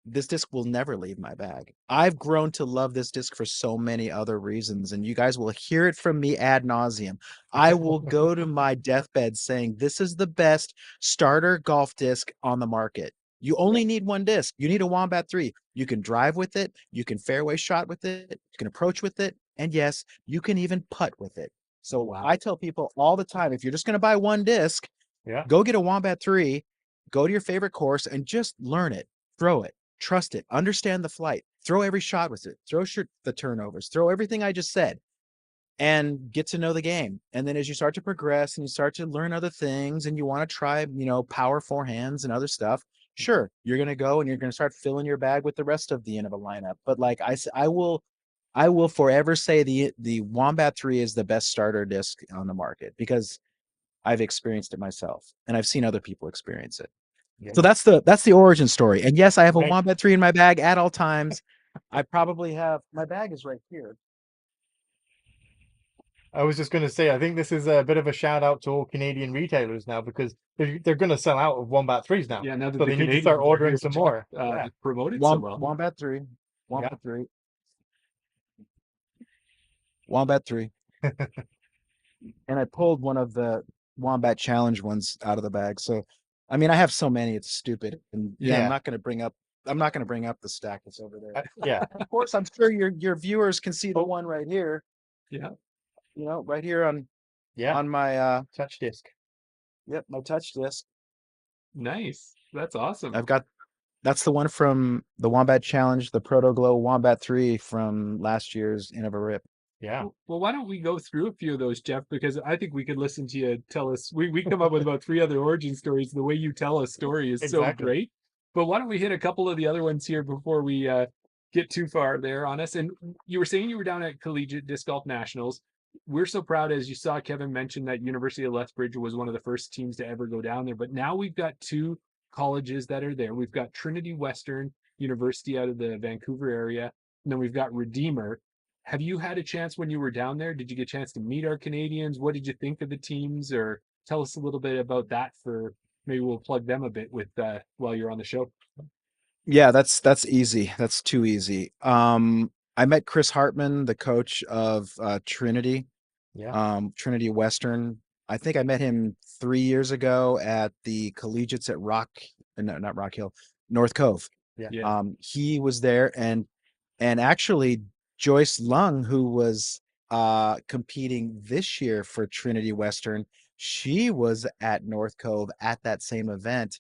this disc will never leave my bag. I've grown to love this disc for so many other reasons, and you guys will hear it from me ad nauseum. I will go to my deathbed saying this is the best starter golf disc on the market. You only need one disc. You need a Wombat 3. You can drive with it. You can fairway shot with it. You can approach with it. And yes, you can even putt with it. So I tell people all the time, if you're just going to buy one disc, go get a Wombat 3, go to your favorite course and just learn it, throw it. Trust it, understand the flight, throw every shot with it, throw the turnovers, throw everything I just said, and get to know the game. And then as you start to progress and you start to learn other things and you want to try, power forehands and other stuff, sure, you're going to go and you're going to start filling your bag with the rest of the end of a lineup. But like I will forever say the Wombat 3 is the best starter disc on the market because I've experienced it myself and I've seen other people experience it. So that's the origin story. And yes, I have a Wombat 3 in my bag at all times. I probably have, my bag is right here. I was just going to say, I think this is a bit of a shout out to all Canadian retailers now because they're going to sell out of Wombat 3s now. Yeah, now that so they need to start ordering some more. Promoted so well. Wombat 3. Wombat 3. And I pulled one of the Wombat Challenge ones out of the bag. So I mean, I have so many, it's stupid. And I'm not going to bring up the stack that's over there. Of course, I'm sure your viewers can see the one right here. Yeah. Right here on my touch disc. Yep, my touch disc. Nice. That's awesome. That's the one from the Wombat Challenge, the Proto Glow Wombat 3 from last year's Inn of a Rip. Yeah. Well, why don't we go through a few of those, Jeff? Because I think we could listen to you tell us. We come up with about 3 other origin stories. The way you tell a story is so great. But why don't we hit a couple of the other ones here before we get too far there on us? And you were saying you were down at Collegiate Disc Golf Nationals. We're so proud, as you saw Kevin mention, that University of Lethbridge was one of the first teams to ever go down there. But now we've got 2 colleges that are there. We've got Trinity Western University out of the Vancouver area, and then we've got Redeemer. Have you had a chance when you were down there? Did you get a chance to meet our Canadians? What did you think of the teams? Or tell us a little bit about that for maybe we'll plug them a bit with while you're on the show. Yeah, that's easy. That's too easy. I met Chris Hartman, the coach of Trinity. Trinity Western. I think I met him 3 years ago at the collegiates at not Rock Hill, North Cove. He was there and actually Joyce Lung, who was competing this year for Trinity Western, she was at North Cove at that same event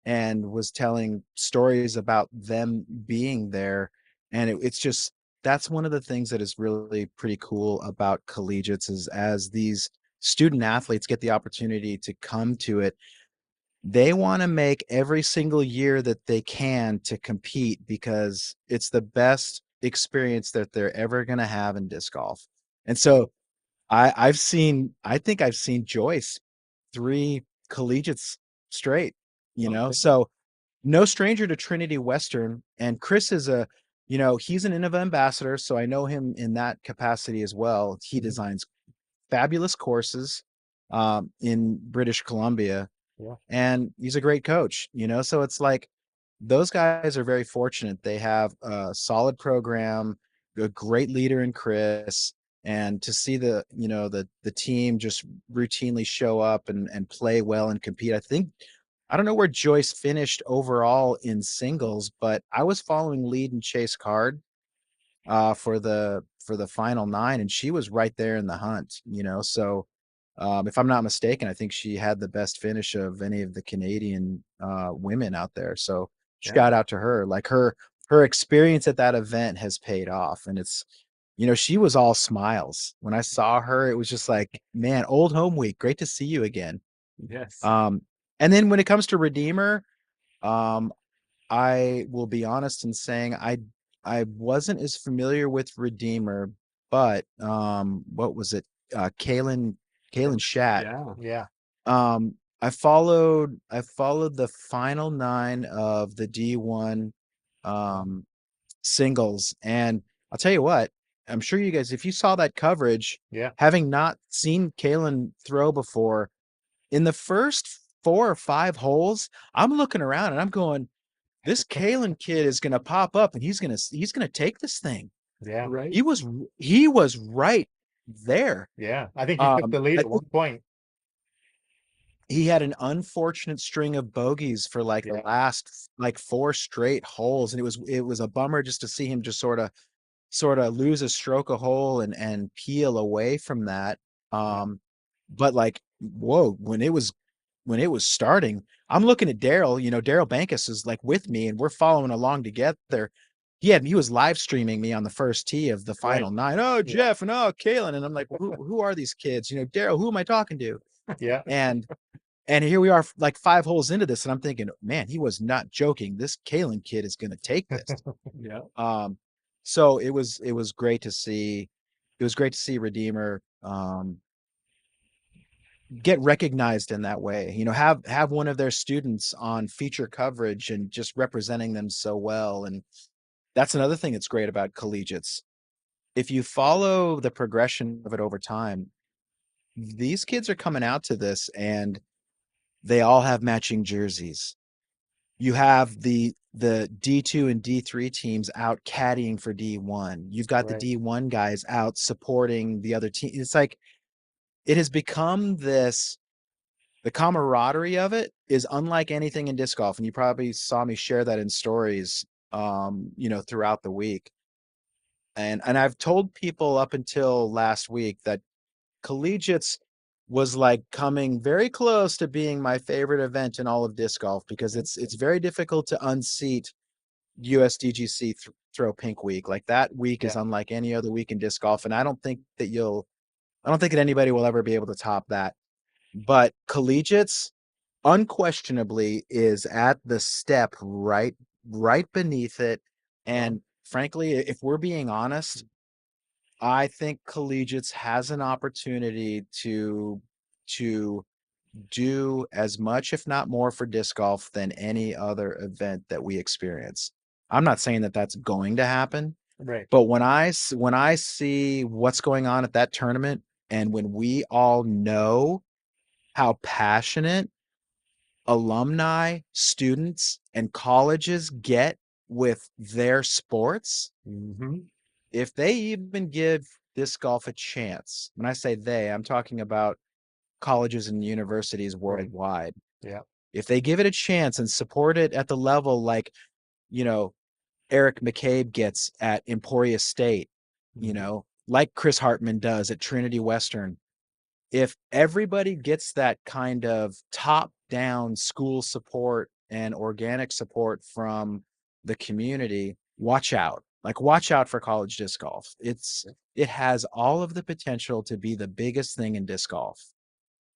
and was telling stories about them being there. And it's just that's one of the things that is really pretty cool about collegiates is as these student athletes get the opportunity to come to it, they want to make every single year that they can to compete because it's the best experience that they're ever going to have in disc golf. And so I think I've seen Joyce 3 collegiates straight, Okay. so no stranger to Trinity Western, and Chris is he's an Innova ambassador, so I know him in that capacity as well. He Mhm. designs fabulous courses, in British Columbia, Yeah. and he's a great coach, so it's like those guys are very fortunate. They have a solid program, a great leader in Chris, and to see the team just routinely show up and play well and compete. I don't know where Joyce finished overall in singles, but I was following lead and chase card for the final 9, and she was right there in the hunt, so if I'm not mistaken, I think she had the best finish of any of the Canadian women out there. So Yeah. shout out to her. Like her experience at that event has paid off, and it's she was all smiles when I saw her. It was just like, man, old home week, great to see you again. Yes. And then when it comes to Redeemer, um I will be honest in saying I wasn't as familiar with Redeemer, but what was it? Kalen Shat. Yeah. Yeah. I followed the final 9 of the D1 singles, and I'll tell you what, I'm sure you guys, if you saw that coverage, Yeah. having not seen Kalen throw before, in the first 4 or 5 holes, I'm looking around and I'm going, this Kalen kid is gonna pop up and he's gonna take this thing. Yeah. Right. He was right there. Yeah. I think he took the lead I at one think point. he had an unfortunate string of bogeys for like the Yeah. last like 4 straight holes, and it was a bummer just to see him just sorta lose a stroke a hole and peel away from that. Yeah. But like, whoa, when it was starting, I'm looking at Daryl, Daryl Bankus is like with me and we're following along together. He was live streaming me on the first tee of the final Right. 9. Oh, Yeah. Jeff and oh, Kalen. And I'm like, well, who are these kids? Daryl, who am I talking to? Yeah. And here we are like 5 holes into this. And I'm thinking, man, he was not joking. This Kalen kid is going to take this. Yeah. So it was great to see. It was great to see Redeemer get recognized in that way. Have one of their students on feature coverage and just representing them so well. And that's another thing that's great about collegiates. If you follow the progression of it over time, these kids are coming out to this and they all have matching jerseys. You have the D2 and D3 teams out caddying for D1. You've got the Right. D1 guys out supporting the other team. It's like it has become this. The camaraderie of it is unlike anything in disc golf, and you probably saw me share that in stories, throughout the week. And I've told people up until last week that collegiates was like coming very close to being my favorite event in all of disc golf because it's very difficult to unseat USDGC Throw Pink Week. Like that week is Yeah. unlike any other week in disc golf, and I don't think that anybody will ever be able to top that. But collegiates unquestionably is at the step right beneath it. And frankly, if we're being honest, I think collegiates has an opportunity to do as much, if not more, for disc golf than any other event that we experience. I'm not saying that that's going to happen, Right. but when I see what's going on at that tournament, and when we all know how passionate alumni, students, and colleges get with their sports, Mm-hmm. if they even give disc golf a chance, when I say they, I'm talking about colleges and universities Right. worldwide. Yeah. If they give it a chance and support it at the level like, you know, Eric McCabe gets at Emporia State, like Chris Hartman does at Trinity Western, if everybody gets that kind of top down school support and organic support from the community, watch out. like watch out for college disc golf. It has all of the potential to be the biggest thing in disc golf.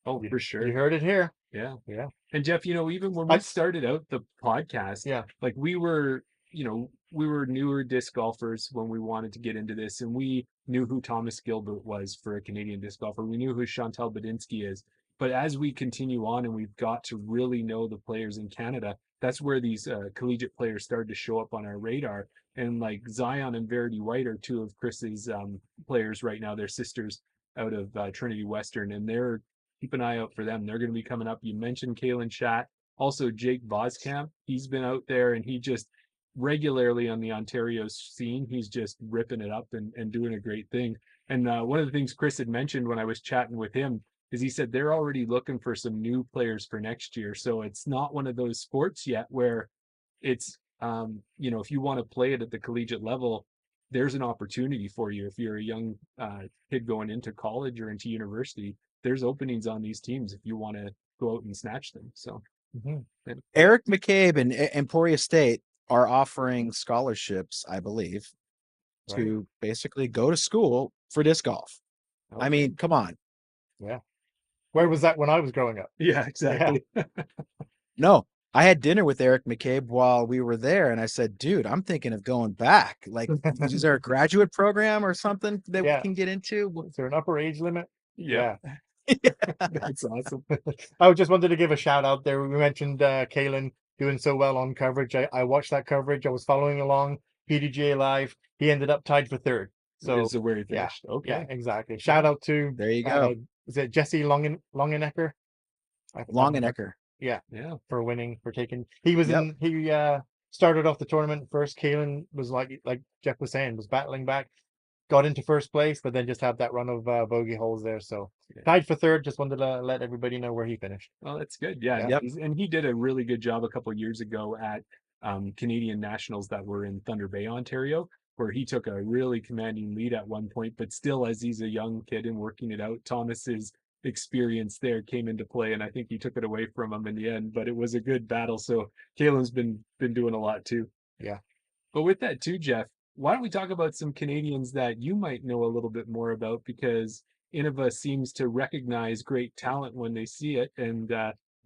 Oh, for You sure. heard it here. Yeah. Yeah. And Jeff, even when I- we started out the podcast, Yeah. like we were newer disc golfers when we wanted to get into this, and we knew who Thomas Gilbert was for a Canadian disc golfer. We knew who Chantal Badinsky is. But as we continue on and we've got to really know the players in Canada, that's where these collegiate players started to show up on our radar. And like Zion and Verity White are two of Chris's players right now. They're sisters out of Trinity Western, and they're keep an eye out for them. They're going to be coming up. You mentioned Kalen Schatt, also Jake Boskamp. He's been out there and he just regularly on the Ontario scene. He's just ripping it up and doing a great thing. And one of the things Chris had mentioned when I was chatting with him is he said they're already looking for some new players for next year. So it's not one of those sports yet where it's, if you want to play it at the collegiate level, there's an opportunity for you. If you're a young kid going into college or into university, there's openings on these teams if you want to go out and snatch them. So Eric McCabe and Emporia State are offering scholarships, I believe, to basically go to school for disc golf. okay. I mean, come on. Yeah. Where was that when I was growing up? Yeah, exactly. No, I had dinner with Eric McCabe while we were there, and I said, dude, I'm thinking of going back. Like, is there a graduate program or something that we can get into? Is there an upper age limit? Yeah. That's awesome. I just wanted to give a shout out there. We mentioned Kalen doing so well on coverage. I watched that coverage. I was following along PDGA Live. He ended up tied for third. So Is where he yeah, finished. Okay. yeah, exactly. Shout out to There you go. is it Jesse Longenecker? Longenecker. Yeah, Yeah. for winning, for taking. He was Yep. he started off the tournament first. Kalen was like Jeff was saying, was battling back, got into first place, but then just had that run of bogey holes there. So Yeah. tied for third. Just wanted to let everybody know where he finished. Well, that's good. Yeah. Yeah. Yep. And he did a really good job a couple of years ago at Canadian Nationals that were in Thunder Bay, Ontario, where he took a really commanding lead at one point, but still, as he's a young kid and working it out, Thomas's experience there came into play, and I think he took it away from him in the end. But it was a good battle. So Kalen's been doing a lot too. Yeah. But with that too, Jeff, why don't we talk about some Canadians that you might know a little bit more about, because Innova seems to recognize great talent when they see it and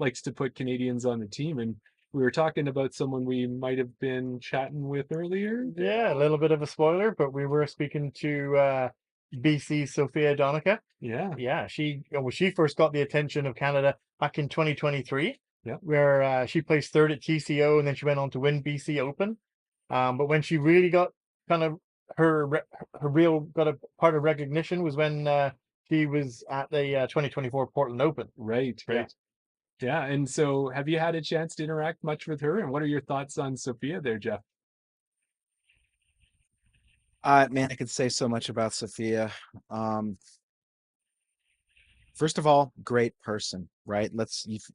likes to put Canadians on the team. And we were talking about someone we might have been chatting with earlier. Yeah, a little bit of a spoiler, but we were speaking to BC Sophia Donica. Yeah. Yeah, she first got the attention of Canada back in 2023. Yeah. Where she placed third at TCO, and then she went on to win BC Open. But when she really got kind of her real got a part of recognition was when she was at the 2024 Portland Open. Right. Yeah. Yeah. And so have you had a chance to interact much with her? And what are your thoughts on Sophia there, Jeff? Man, I could say so much about Sophia. First of all, great person, right?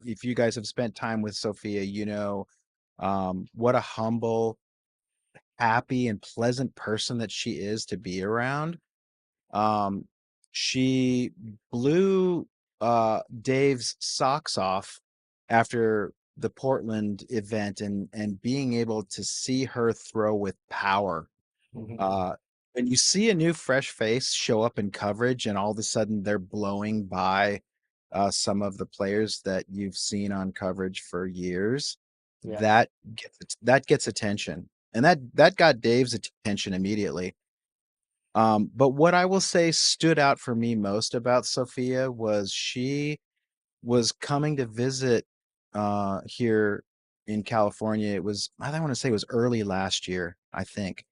If you guys have spent time with Sophia, you know what a humble, happy, and pleasant person that she is to be around. She blew Dave's socks off after the Portland event, and being able to see her throw with power. When you see a new fresh face show up in coverage and all of a sudden they're blowing by some of the players that you've seen on coverage for years, Yeah. that gets attention, and that got Dave's attention immediately. But what I will say stood out for me most about Sophia was she was coming to visit here in California. I want to say it was early last year, I think.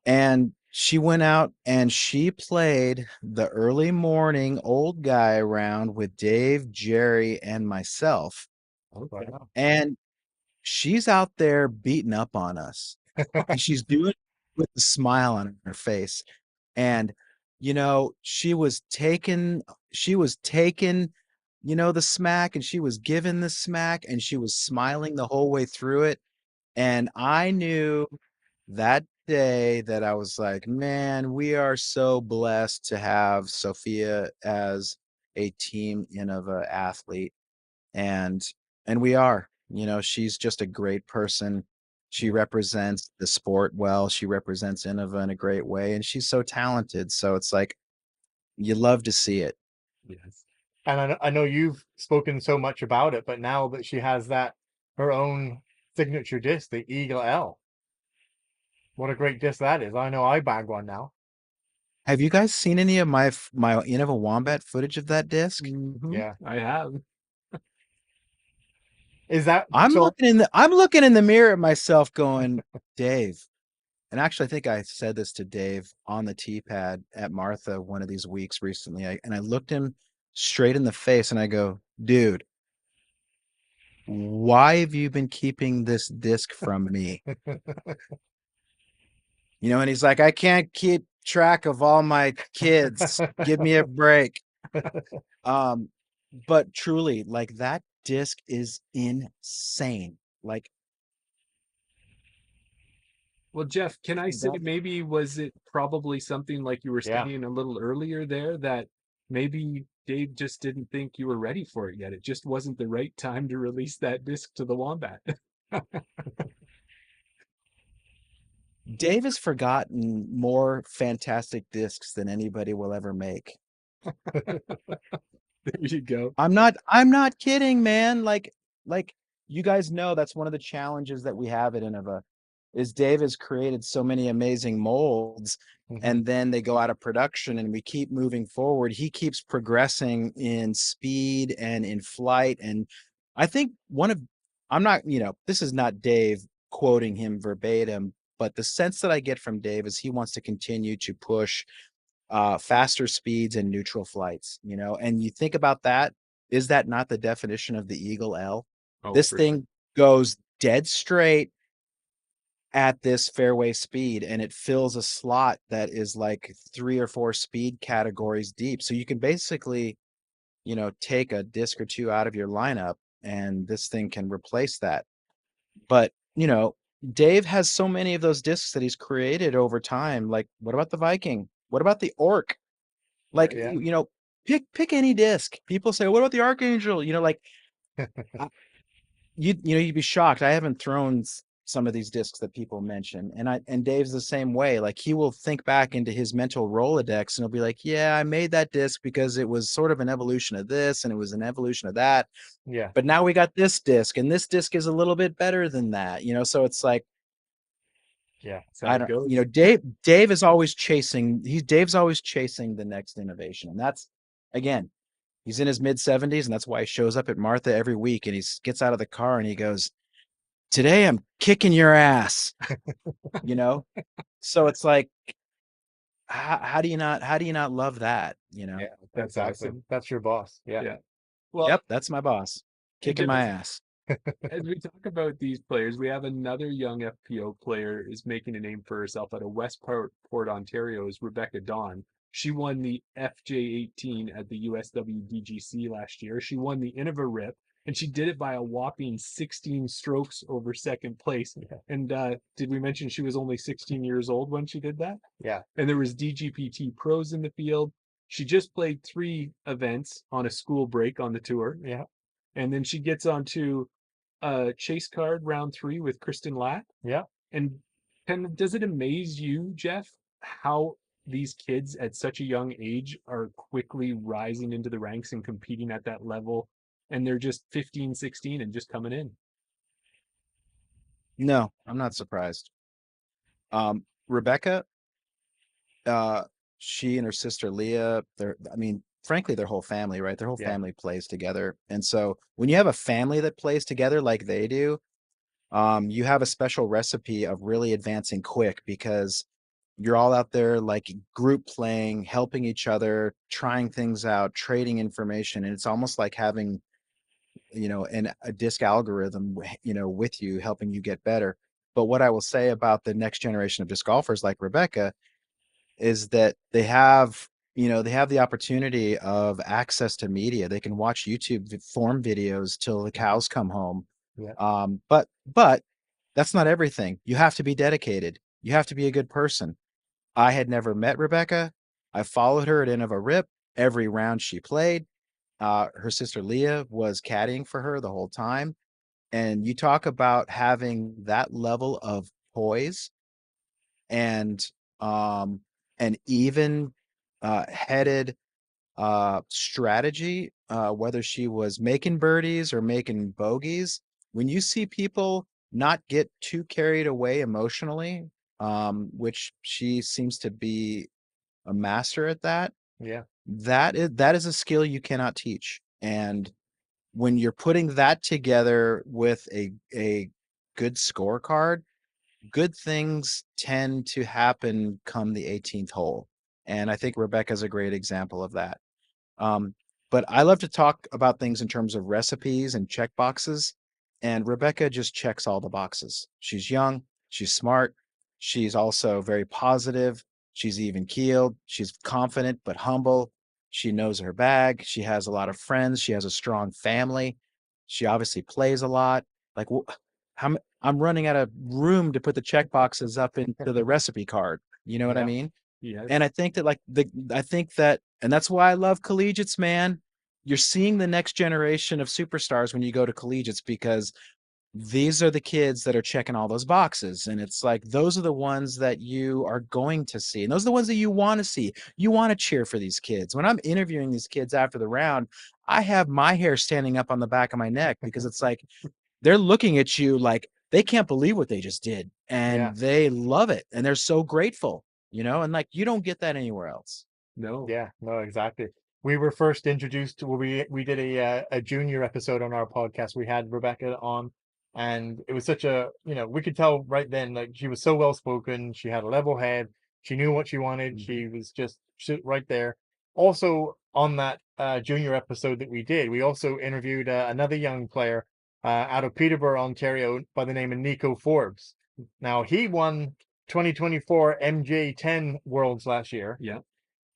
And she went out and she played the early morning old guy round with Dave, Jerry, and myself. Okay. And she's out there beating up on us. And she's doing it with a smile on her face. And, she was taking, the smack, and she was giving the smack, and she was smiling the whole way through it. And I knew that day that I was like, man, we are so blessed to have Sophia as a Team Innova athlete. And we are, she's just a great person. She represents the sport well. She represents Innova in a great way, and she's so talented. So it's like you love to see it. Yes. And I know you've spoken so much about it, but now that she has that her own signature disc, the Eagle L, what a great disc that is. I know I bag one now. Have you guys seen any of my Innova Wombat footage of that disc? Mhm, Yeah. I have. Is that I'm so? looking in the mirror at myself going, Dave. And actually, I think I said this to Dave on the T pad at Martha one of these weeks recently. I looked him straight in the face and I go, dude, why have you been keeping this disc from me? And he's like, I can't keep track of all my kids. Give me a break. But truly, like that disc is insane. Like Well, Jeff, can I say that maybe was it probably something like you were Yeah. saying a little earlier there that maybe Dave just didn't think you were ready for it yet. It just wasn't the right time to release that disc to the Wombat. Dave has forgotten more fantastic discs than anybody will ever make. There you go. I'm not kidding, man. Like you guys know that's one of the challenges that we have at Innova is Dave has created so many amazing molds Mhm. and then they go out of production and we keep moving forward. He keeps progressing in speed and in flight. And I think I'm not, this is not Dave quoting him verbatim, but the sense that I get from Dave is he wants to continue to push faster speeds and neutral flights, and you think about that. Is that not the definition of the Eagle L? Oh, This for sure. thing goes dead straight at this fairway speed and it fills a slot that is like 3 or 4 speed categories deep. So you can basically, take a disc or two out of your lineup and this thing can replace that. But, Dave has so many of those discs that he's created over time. Like, what about the Viking? What about the Orc? Like, Yeah. pick any disc. People say, "What about the Archangel?" Like I- you'd be shocked. I haven't thrown some of these discs that people mention, and Dave's the same way. Like he will think back into his mental Rolodex and he'll be like, "Yeah, I made that disc because it was sort of an evolution of this and it was an evolution of that. Yeah. But now we got this disc, and this disc is a little bit better than that." So it's like Yeah. That's how it goes. Dave is always chasing. Dave's always chasing the next innovation, and that's again. He's in his mid 70s, and that's why he shows up at Martha every week. And he gets out of the car and he goes, "Today I'm kicking your ass." you know. So it's like, how do you not love that? Yeah. That's Exactly. awesome. That's your boss. Yeah. Yeah. Well, Yep, that's my boss, kicking Jeff, my ass. as we talk about these players, we have another young FPO player is making a name for herself out of Westport, Ontario, is Rebecca Dawn. She won the FJ18 at the USWDGC last year. She won the Innova Rip, and she did it by a whopping 16 strokes over second place. Yeah. And did we mention she was only 16 years old when she did that? Yeah. And there was DGPT pros in the field. She just played 3 events on a school break on the tour. Yeah. And then she gets onto chase card round 3 with Kristen Latt. Yeah. And does it amaze you, Jeff, how these kids at such a young age are quickly rising into the ranks and competing at that level? And they're just 15, 16 and just coming in. No, I'm not surprised. Rebecca, uh, she and her sister Leah, frankly, their whole family, right? Their whole Yeah. family plays together. And so when you have a family that plays together like they do, you have a special recipe of really advancing quick because you're all out there like group playing, helping each other, trying things out, trading information. And it's almost like having, a disc algorithm, with you, helping you get better. But what I will say about the next generation of disc golfers like Rebecca is that they have the opportunity of access to media. They can watch YouTube form videos till the cows come home. Yeah. But that's not everything. You have to be dedicated. You have to be a good person. I had never met Rebecca. I followed her at Innova Rip every round she played. Her sister Leah was caddying for her the whole time. And you talk about having that level of poise and um even headed strategy, whether she was making birdies or making bogeys. When you see people not get too carried away emotionally, which she seems to be a master at that, Yeah. that is a skill you cannot teach. And when you're putting that together with a good scorecard, good things tend to happen come the 18th hole. And I think Rebecca's a great example of that. Um, but I love to talk about things in terms of recipes and check boxes. And Rebecca just checks all the boxes. She's young, she's smart, she's also very positive, she's even keeled, she's confident but humble. She knows her bag, she has a lot of friends, she has a strong family. She obviously plays a lot. Like I'm running out of room to put the check boxes up into the recipe card. You know what I Yeah. mean? Yes. And I think that I think that, and that's why I love collegiates, man. You're seeing the next generation of superstars when you go to collegiates, because these are the kids that are checking all those boxes. And it's like, those are the ones that you are going to see. And those are the ones that you want to see. You want to cheer for these kids. When I'm interviewing these kids after the round, I have my hair standing up on the back of my neck, because it's like, they're looking at you like they can't believe what they just did, Yeah. and they love it, and they're so grateful, and like, you don't get that anywhere else. No. Yeah, no, exactly. We were first introduced to we did a junior episode on our podcast. We had Rebecca on, and it was such a, we could tell right then, like, she was so well spoken. She had a level head. She knew what she wanted. Mhm. She was just right there. Also, on that junior episode that we did, we also interviewed another young player out of Peterborough, Ontario, by the name of Nico Forbes. Now, he won 2024 MJ10 Worlds last year. Yeah.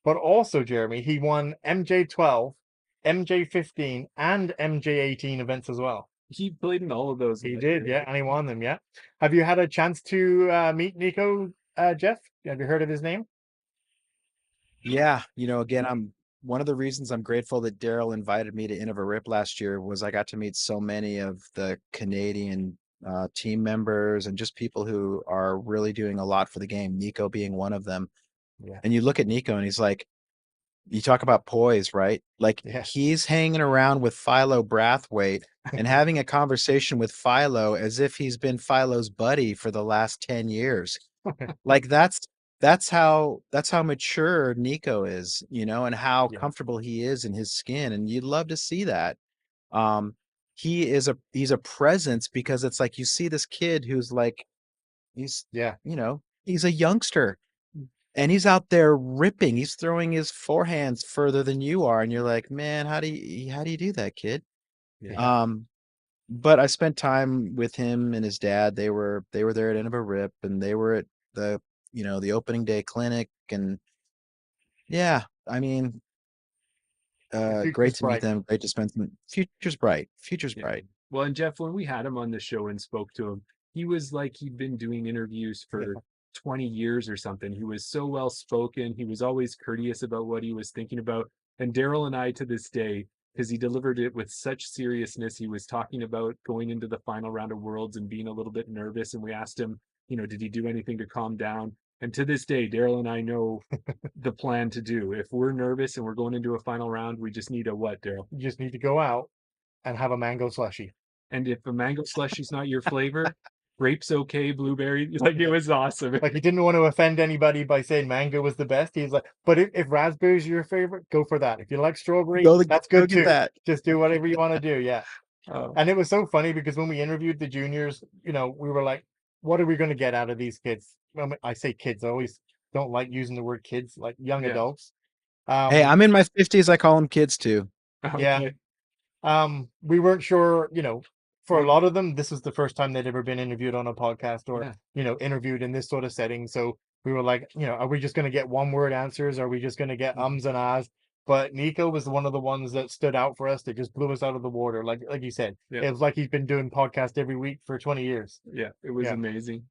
But also, Jeremy, he won MJ12, MJ15, and MJ18 events as well. He played in all of those He last did, year, yeah, right? and he won them, yeah. Have you had a chance to meet Nico, Jeff? Have you heard of his name? Yeah, again, I'm one of the reasons I'm grateful that Daryl invited me to Innova Rip last year was I got to meet so many of the Canadian team members and just people who are really doing a lot for the game, Nico being one of them. Yeah, And you look at Nico and he's like, you talk about poise, right? Like, yeah, he's hanging around with Philo Brathwaite and having a conversation with Philo as if he's been Philo's buddy for the last 10 years. Like, that's how mature Nico is, and how yeah, comfortable he is in his skin. And you'd love to see that. Um, he's a presence, because it's like you see this kid who's like, he's, yeah, he's a youngster, and he's out there ripping. He's throwing his forehands further than you are, and you're like, man, how do you do that, kid? Yeah. yeah. But I spent time with him and his dad. They were there at Innova Rip, and they were at the opening day clinic, and yeah, I mean, The great future's to meet bright. them. Great to spend some. Future's bright. Future's Yeah. bright. Well, and Jeff, when we had him on the show and spoke to him, he was like he'd been doing interviews Yeah, for 20 years or something. He was so well spoken. He was always courteous about what he was thinking about. And Daryl and I, to this day, because he delivered it with such seriousness, he was talking about going into the final round of Worlds and being a little bit nervous. And we asked him, did he do anything to calm down? And to this day, Daryl and I know the plan to do. If we're nervous and we're going into a final round, we just need a what, Daryl? you just need to go out and have a mango slushy. And if a mango slushy's not your flavor, grape's okay, blueberry, like it was awesome. Like, he didn't want to offend anybody by saying mango was the best. He's like, but if raspberry's your favorite, go for that. If you like strawberry, that's Go good get too. that. Just do whatever you want to do. Yeah. Oh, And it was so funny because when we interviewed the juniors, we were like, what are we going to get out of these kids? Well, I say kids, I always don't like using the word kids, like young yeah. adults. Hey, Um, I'm in my 50s. I call them kids too. yeah. Okay. We weren't sure, for a Well, lot of them, this was the first time they'd ever been interviewed on a podcast or, yeah. interviewed in this sort of setting. So we were like, are we just going to get one word answers? Are we just going to get ums and ahs? But Nico was one of the ones that stood out for us. That just blew us out of the water. Like you said, Yeah. it was like he's been doing podcast every week for 20 years. Yeah. It was Yeah. amazing.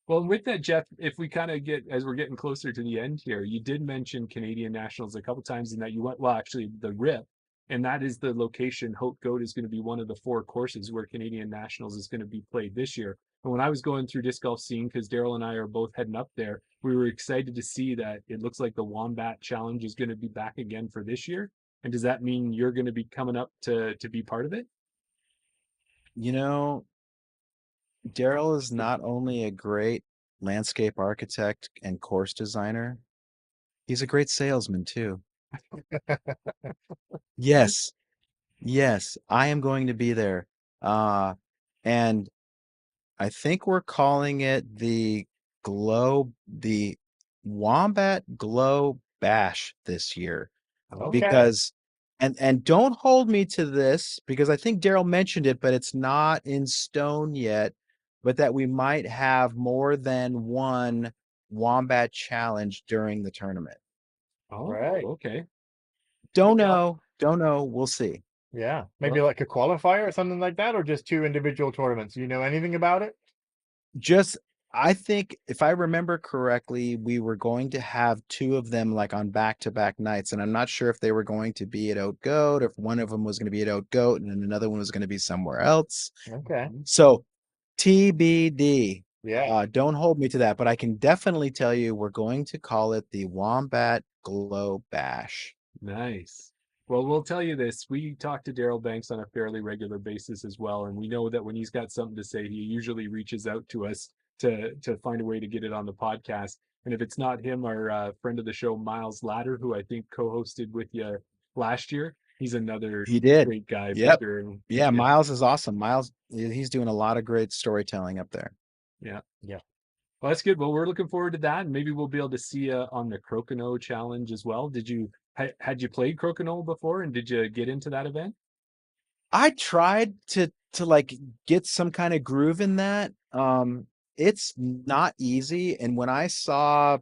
Well, with that, Jeff, if we kind of as we're getting closer to the end here, you did mention Canadian nationals a couple times in that you went, well, actually, the RIP, and that is the location. Haute Goat is going to be one of the 4 courses where Canadian Nationals is going to be played this year. And when I was going through disc golf scene, because Daryl and I are both heading up there, we were excited to see that it looks like the Wombat Challenge is going to be back again for this year. And does that mean you're going to be coming up to be part of it? You know, Daryl is not only a great landscape architect and course designer, he's a great salesman too. Yes, yes, I am going to be there. And I think we're calling it the Wombat Glow Bash this year. Okay. Because and don't hold me to this because I think Daryl mentioned it, but it's not in stone yet, but that we might have more than one Wombat challenge during the tournament. Oh, Right. okay. Don't Maybe don't know. We'll see. Yeah, maybe like a qualifier or something like that, or just 2 individual tournaments. Do you know anything about it? Just I think if I remember correctly, we were going to have 2 of them like on back-to-back nights, and I'm not sure if they were going to be at Oat Goat, if one of them was going to be at Oat Goat and then another one was going to be somewhere else. Okay. So TBD. Yeah. Don't hold me to that, but I can definitely tell you we're going to call it the Wombat Glow Bash. Nice. Well, we'll tell you this. We talk to Daryl Banks on a fairly regular basis as well, and we know that when he's got something to say, he usually reaches out to us to find a way to get it on the podcast. And if it's not him, our friend of the show, Miles Ladder, who I think co-hosted with you last year, he's another He did. great guy for Yep. sure. And Yeah, Miles is awesome. Miles, he's doing a lot of great storytelling up there. yeah. Yeah. Well, that's good. Well, we're looking forward to that, and maybe we'll be able to see you on the Crokinole Challenge as well. Did you had you played Crokinole before, and did you get into that event? I tried to like get some kind of groove in that. It's not easy. And when I saw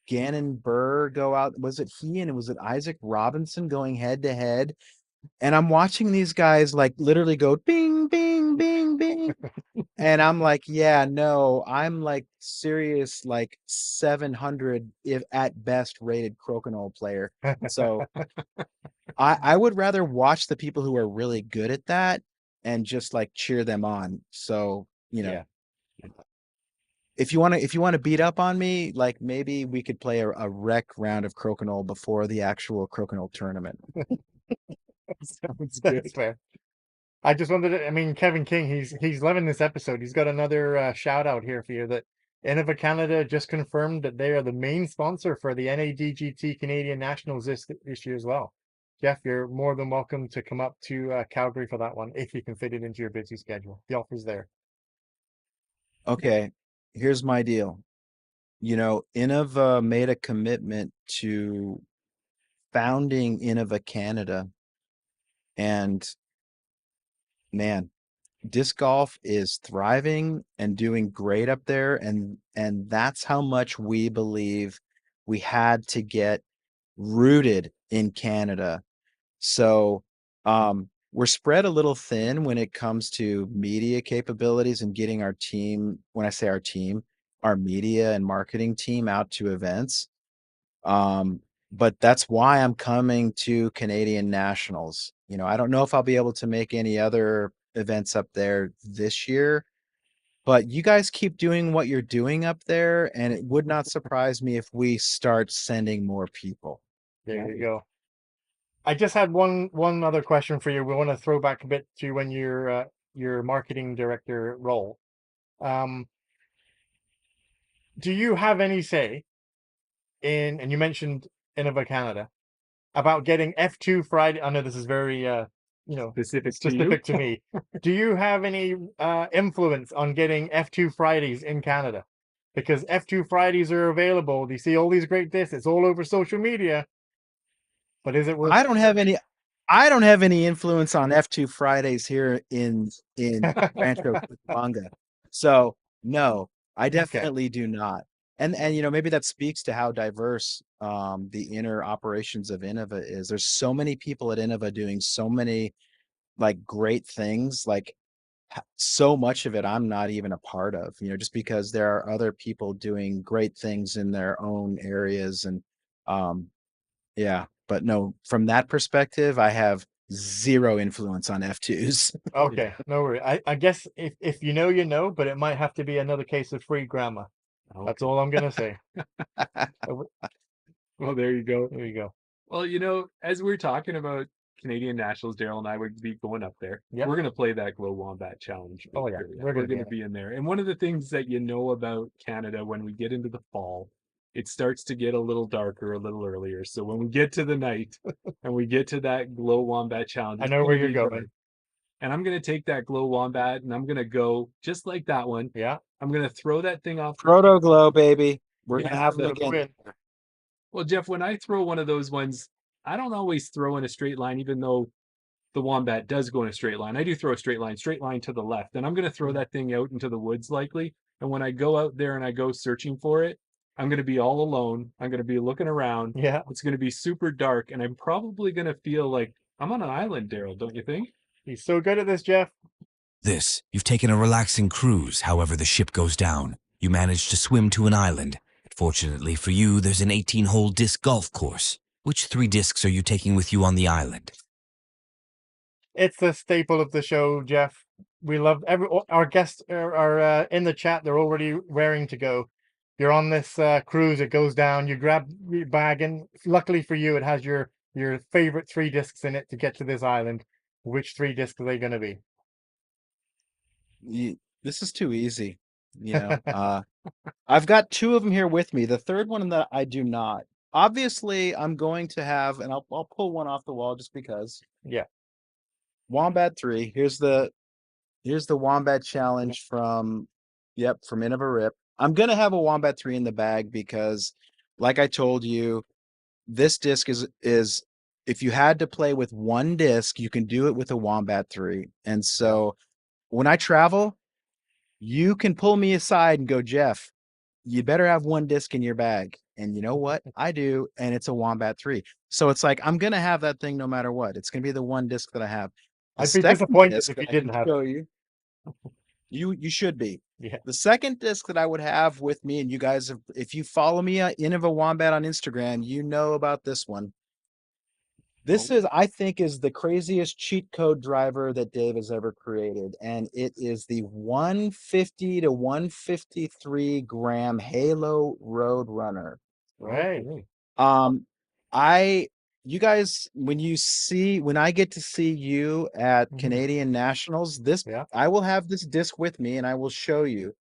Gannon Burr go out, was it he and was it Isaac Robinson going head to head? And I'm watching these guys like literally go bing, bing, bing, bing. And I'm like, yeah, no, I'm like serious, like 700 if at best rated Crokinole player. So I would rather watch the people who are really good at that and just like cheer them on. So, Yeah. if you want to beat up on me, like maybe we could play a rec round of Crokinole before the actual Crokinole tournament. Sounds good. That's fair. I just wanted to, I mean, Kevin King, he's loving this episode. He's got another shout out here for you that Innova Canada just confirmed that they are the main sponsor for the NADGT Canadian Nationals this year as well. Jeff, you're more than welcome to come up to Calgary for that one if you can fit it into your busy schedule. The offer's there. Okay, here's my deal. Innova made a commitment to founding Innova Canada, and man, disc golf is thriving and doing great up there, and that's how much we believe we had to get rooted in Canada. So we're spread a little thin when it comes to media capabilities and getting our team, when I say our team, our media and marketing team out to events. But that's why I'm coming to Canadian Nationals. I don't know if I'll be able to make any other events up there this year, but you guys keep doing what you're doing up there, and it would not surprise me if we start sending more people. There you go. I just had one other question for you. We want to throw back a bit to when your marketing director role. Do you have any say in, and you mentioned Innova Canada, about getting F2 Friday? I know this is very Specific to me. Do you have any influence on getting F2 Fridays in Canada? Because F2 Fridays are available. You see all these great discs. It's all over social media. But is it worth? I don't have any influence on F2 Fridays here in Rancho Cucamonga. So no, I definitely do not. And maybe that speaks to how diverse the inner operations of Innova is. There's so many people at Innova doing so many like great things, like so much of it I'm not even a part of, just because there are other people doing great things in their own areas. And yeah. But no, from that perspective, I have zero influence on F2s. Okay, no worry. I guess if you know, you know, but it might have to be another case of free grammar. That's Okay. all I'm gonna say. There Well, there you go. you go. Well, as we're talking about Canadian nationals, Daryl and I would be going up there. Yep. We're going to play that Glow Wombat Challenge. Oh, yeah. We're gonna be in it. be in there. And one of the things that you know about Canada when we get into the fall, it starts to get a little darker a little earlier. So when we get to the night and we get to that Glow Wombat Challenge, I it's know gonna where you're be going. dark. And I'm going to take that Glow Wombat and I'm going to go just like that one. Yeah. I'm going to throw that thing off. Proto Glow, baby. We're Yeah, gonna have them that'll go again. in. Well, Jeff, when I throw one of those ones, I don't always throw in a straight line, even though the wombat does go in a straight line. I do throw a straight line to the left, and I'm going to throw that thing out into the woods likely. And when I go out there and I go searching for it, I'm going to be all alone. I'm going to be looking around. Yeah. It's going to be super dark, and I'm probably going to feel like I'm on an island, Daryl, don't you think? He's so good at this, Jeff. This, you've taken a relaxing cruise, however the ship goes down. You manage to swim to an island. Fortunately for you, there's an 18-hole disc golf course. Which 3 discs are you taking with you on the island? It's a staple of the show, Jeff. We love our guests are in the chat. They're already raring to go. You're on this cruise. It goes down. You grab your bag, and luckily for you, it has your favorite 3 discs in it to get to this island. Which 3 discs are they going to be? This is too easy. I've got 2 of them here with me. The third one that I do not. Obviously, I'm going to have, and I'll pull one off the wall just because. Yeah. Wombat 3. Here's the Wombat Challenge from Innova Rip. I'm gonna have a Wombat 3 in the bag because, like I told you, this disc is if you had to play with one disc, you can do it with a Wombat 3. And so when I travel, you can pull me aside and go, Jeff, you better have one disc in your bag. And you know what? I do, and it's a Wombat 3. So it's like I'm gonna have that thing no matter what. It's gonna be the one disc that I have. The I'd be second disappointed disc if that you I didn't can have show you. You should be. Yeah. The second disc that I would have with me, and you guys, if you follow me at Innova Wombat on Instagram, you know about this one. This is, I think, is the craziest cheat code driver that Dave has ever created, and it is the 150 to 153 gram Halo Road Runner. Right. You guys, when I get to see you at Mhm. Canadian Nationals, Yeah. I will have this disc with me and I will show you.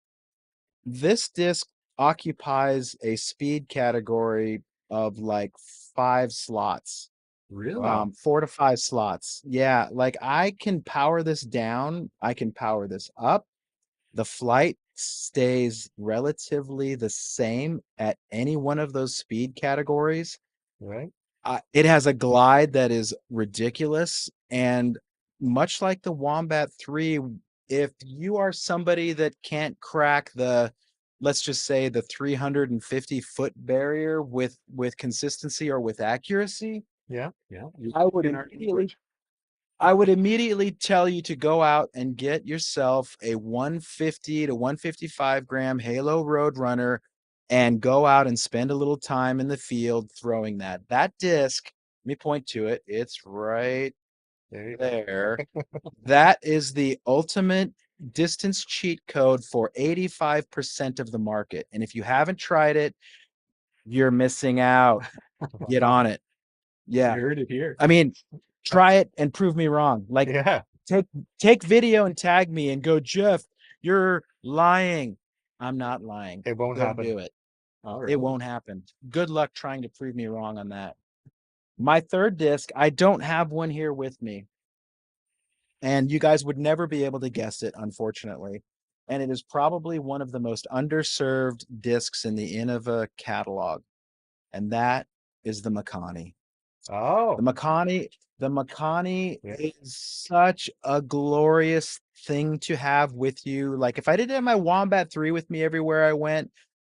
This disc occupies a speed category of like 5 slots. Really? 4 to 5 slots. Yeah, like I can power this down, I can power this up. The flight stays relatively the same at any one of those speed categories. Right. It has a glide that is ridiculous, and much like the Wombat 3, if you are somebody that can't crack let's just say the 350-foot barrier with consistency or with accuracy, Yeah. Yeah. I would immediately tell you to go out and get yourself a 150 to 155 gram Halo Roadrunner and go out and spend a little time in the field throwing that. That disc, let me point to it. It's right There you go. there. That is the ultimate distance cheat code for 85% of the market. And if you haven't tried it, you're missing out. Get on it. Yeah. You heard it here. I mean, try it and prove me wrong. Like, Yeah. take video and tag me and go, Jeff, you're lying. I'm not lying. It won't Go happen. do it. All right. It won't happen. Good luck trying to prove me wrong on that. My third disc, I don't have one here with me. And you guys would never be able to guess it, unfortunately. And it is probably one of the most underserved discs in the Innova catalog. And that is the Makani. Oh. The Makani Yeah. is such a glorious thing to have with you. Like if I didn't have my Wombat 3 with me everywhere I went,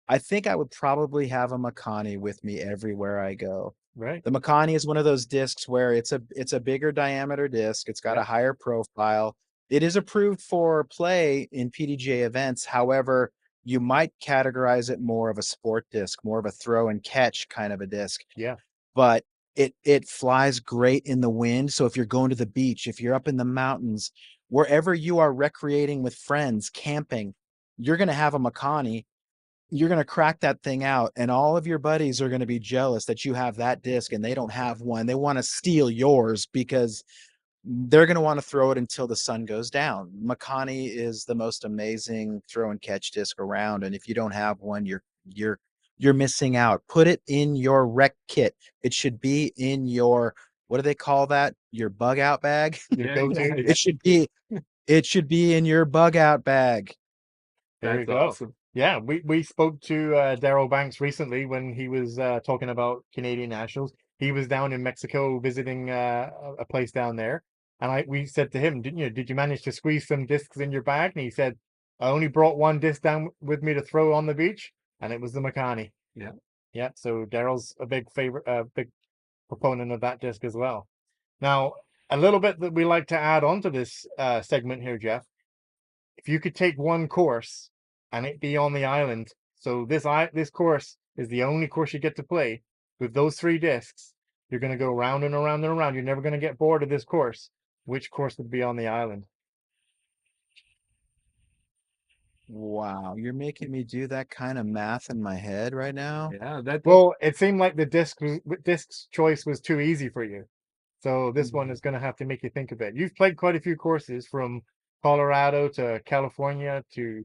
I think I would probably have a Makani with me everywhere I go. Right. The Makani is one of those discs where it's a bigger diameter disc. It's got Yeah. a higher profile. It is approved for play in PDGA events. However, you might categorize it more of a sport disc, more of a throw and catch kind of a disc. Yeah. But It flies great in the wind. So if you're going to the beach, if you're up in the mountains, wherever you are recreating with friends, camping, you're going to have a Makani. You're going to crack that thing out, and all of your buddies are going to be jealous that you have that disc and they don't have one. They want to steal yours because they're going to want to throw it until the sun goes down. Makani is the most amazing throw and catch disc around, and if you don't have one, you're missing out. Put it in your rec kit. It should be in your, what do they call that? Your bug out bag. Your Yeah, go-to. yeah, It should be in your bug out bag. There That's we go. awesome. Yeah, we spoke to Daryl Banks recently when he was talking about Canadian nationals. He was down in Mexico visiting a place down there, and we said to him, "Didn't you? Did you manage to squeeze some discs in your bag?" And he said, "I only brought one disc down with me to throw on the beach, and it was the Makani." Yeah. Yeah. So Daryl's a big favorite, big proponent of that disc as well. Now, a little bit that we like to add on to this segment here, Jeff. If you could take one course and it be on the island, so this course is the only course you get to play with those 3 discs. You're going to go round and around and around. You're never going to get bored of this course. Which course would be on the island? Wow, you're making me do that kind of math in my head right now. Yeah, that Well, it seemed like the disc's choice was too easy for you. So this one is going to have to make you think a bit. You've played quite a few courses from Colorado to California to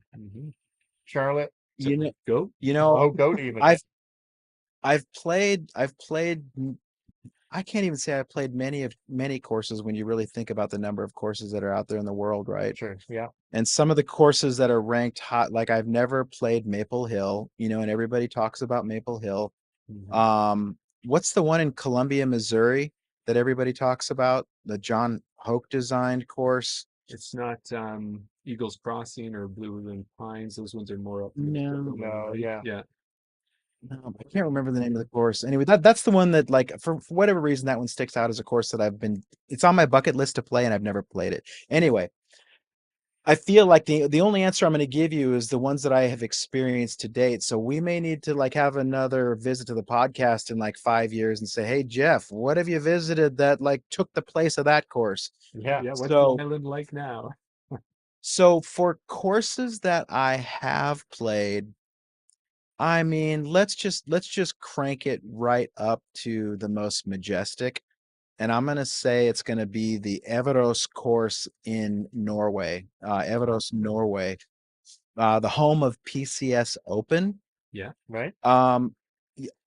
Charlotte. You know, go. you know, Oh, go to even. I've played I can't even say I played many courses when you really think about the number of courses that are out there in the world, right? Sure. Yeah. And some of the courses that are ranked hot, like I've never played Maple Hill, and everybody talks about Maple Hill. What's the one in Columbia, Missouri that everybody talks about? The John Hoke designed course. It's not Eagles Crossing or Blue Ridge Pines. Those ones are more up. No, yeah. Yeah. No, I can't remember the name of the course. Anyway, that's the one that, like, for whatever reason, that one sticks out as a course that it's on my bucket list to play and I've never played it. Anyway, I feel like the only answer I'm going to give you is the ones that I have experienced to date. So we may need to, like, have another visit to the podcast in like 5 years and say, "Hey, Jeff, what have you visited that like took the place of that course?" Yeah. Yeah. What's So- the island like now? So for courses that I have played, I mean, let's just crank it right up to the most majestic. And I'm going to say it's going to be the Everos course in Norway, Everos, Norway, the home of PCS Open. Yeah. Right.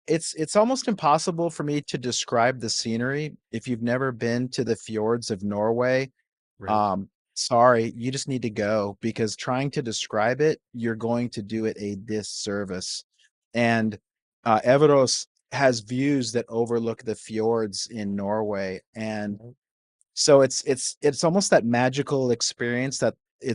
It's almost impossible for me to describe the scenery if you've never been to the fjords of Norway. Right. Sorry, you just need to go, because trying to describe it, you're going to do it a disservice. And Everos has views that overlook the fjords in Norway, and so it's almost that magical experience that the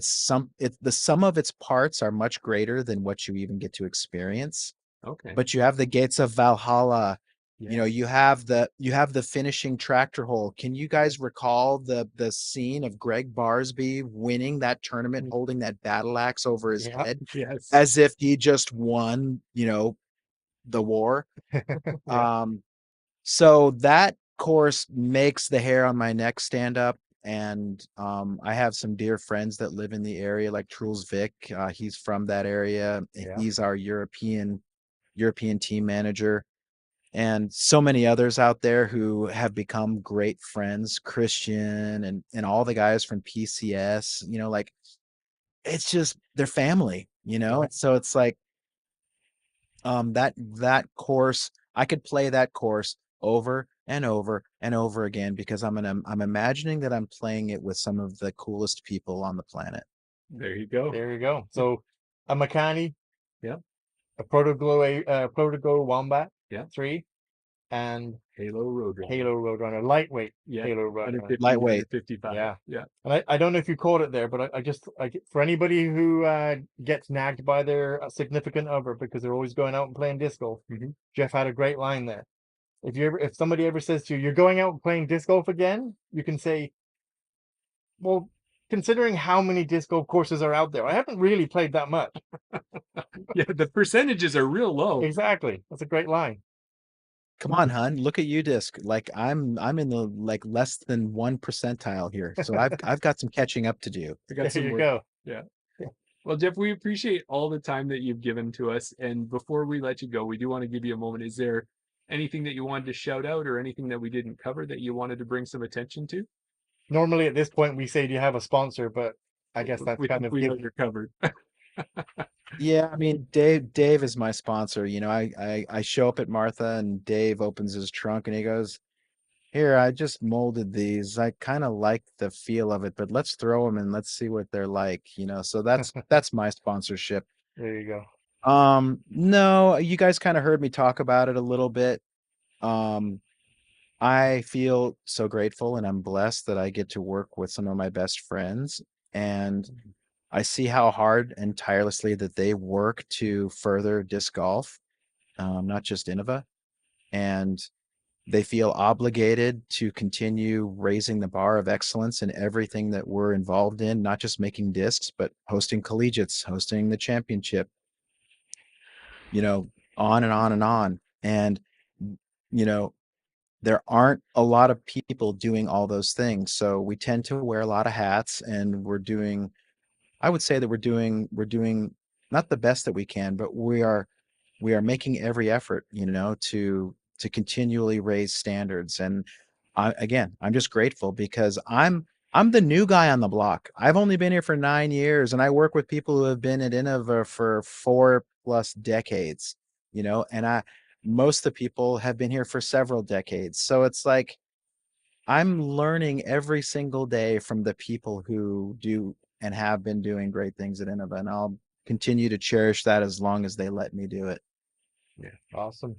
sum of its parts are much greater than what you even get to experience. Okay. But you have the gates of Valhalla. Yeah. You have the finishing tractor hole. Can you guys recall the scene of Greg Barsby winning that tournament, holding that battle axe over his Yeah. head Yes. as if he just won, the war? Yeah. So that course makes the hair on my neck stand up. And I have some dear friends that live in the area, like Truls Vic. He's from that area. Yeah. He's our European team manager. And so many others out there who have become great friends, Christian and all the guys from PCS, like, it's just their family, Right. So it's like, that course, I could play that course over and over and over again, because I'm imagining that I'm playing it with some of the coolest people on the planet. There you go. There you go. So a Makani. Yeah. A Protoglow Wombat. Yeah. 3. And Halo Roadrunner. Halo Roadrunner. Lightweight Yeah. Halo Roadrunner. 150, Lightweight. 155. Yeah. Yeah. And I don't know if you caught it there, but for anybody who gets nagged by their significant other because they're always going out and playing disc golf, Jeff had a great line there. If somebody ever says to you, "You're going out and playing disc golf again," you can say, "Well, considering how many disc golf courses are out there, I haven't really played that much." Yeah. The percentages are real low. Exactly. That's a great line. Come on, hun. Look at you, disc. Like I'm in the like less than 1 percentile here. So I've got some catching up to do. I There got some you work. go. Yeah. Well, Jeff, we appreciate all the time that you've given to us. And before we let you go, we do want to give you a moment. Is there anything that you wanted to shout out or anything that we didn't cover that you wanted to bring some attention to? Normally at this point we say, do you have a sponsor? But I guess that's We kind think of we know give. you're covered. Yeah, I mean, Dave is my sponsor. You know, I show up at Martha and Dave opens his trunk and he goes, "Here, I just molded these. I kind of like the feel of it, but let's throw them and let's see what they're like." You know, so that's my sponsorship. There you go. No, you guys kind of heard me talk about it a little bit. Um, I feel so grateful and I'm blessed that I get to work with some of my best friends, and I see how hard and tirelessly that they work to further disc golf, not just Innova. And they feel obligated to continue raising the bar of excellence in everything that we're involved in, not just making discs, but hosting collegiates, hosting the championship, you know, on and on and on. And, you know, there aren't a lot of people doing all those things. So we tend to wear a lot of hats, and I would say that we're doing not the best that we can, but we are making every effort, you know, to continually raise standards. And I'm just grateful because I'm the new guy on the block. I've only been here for 9 years, and I work with people who have been at Innova for 4+ decades, you know, and most of the people have been here for several decades. So it's like I'm learning every single day from the people who do and have been doing great things at Innova, and I'll continue to cherish that as long as they let me do it. Yeah, awesome.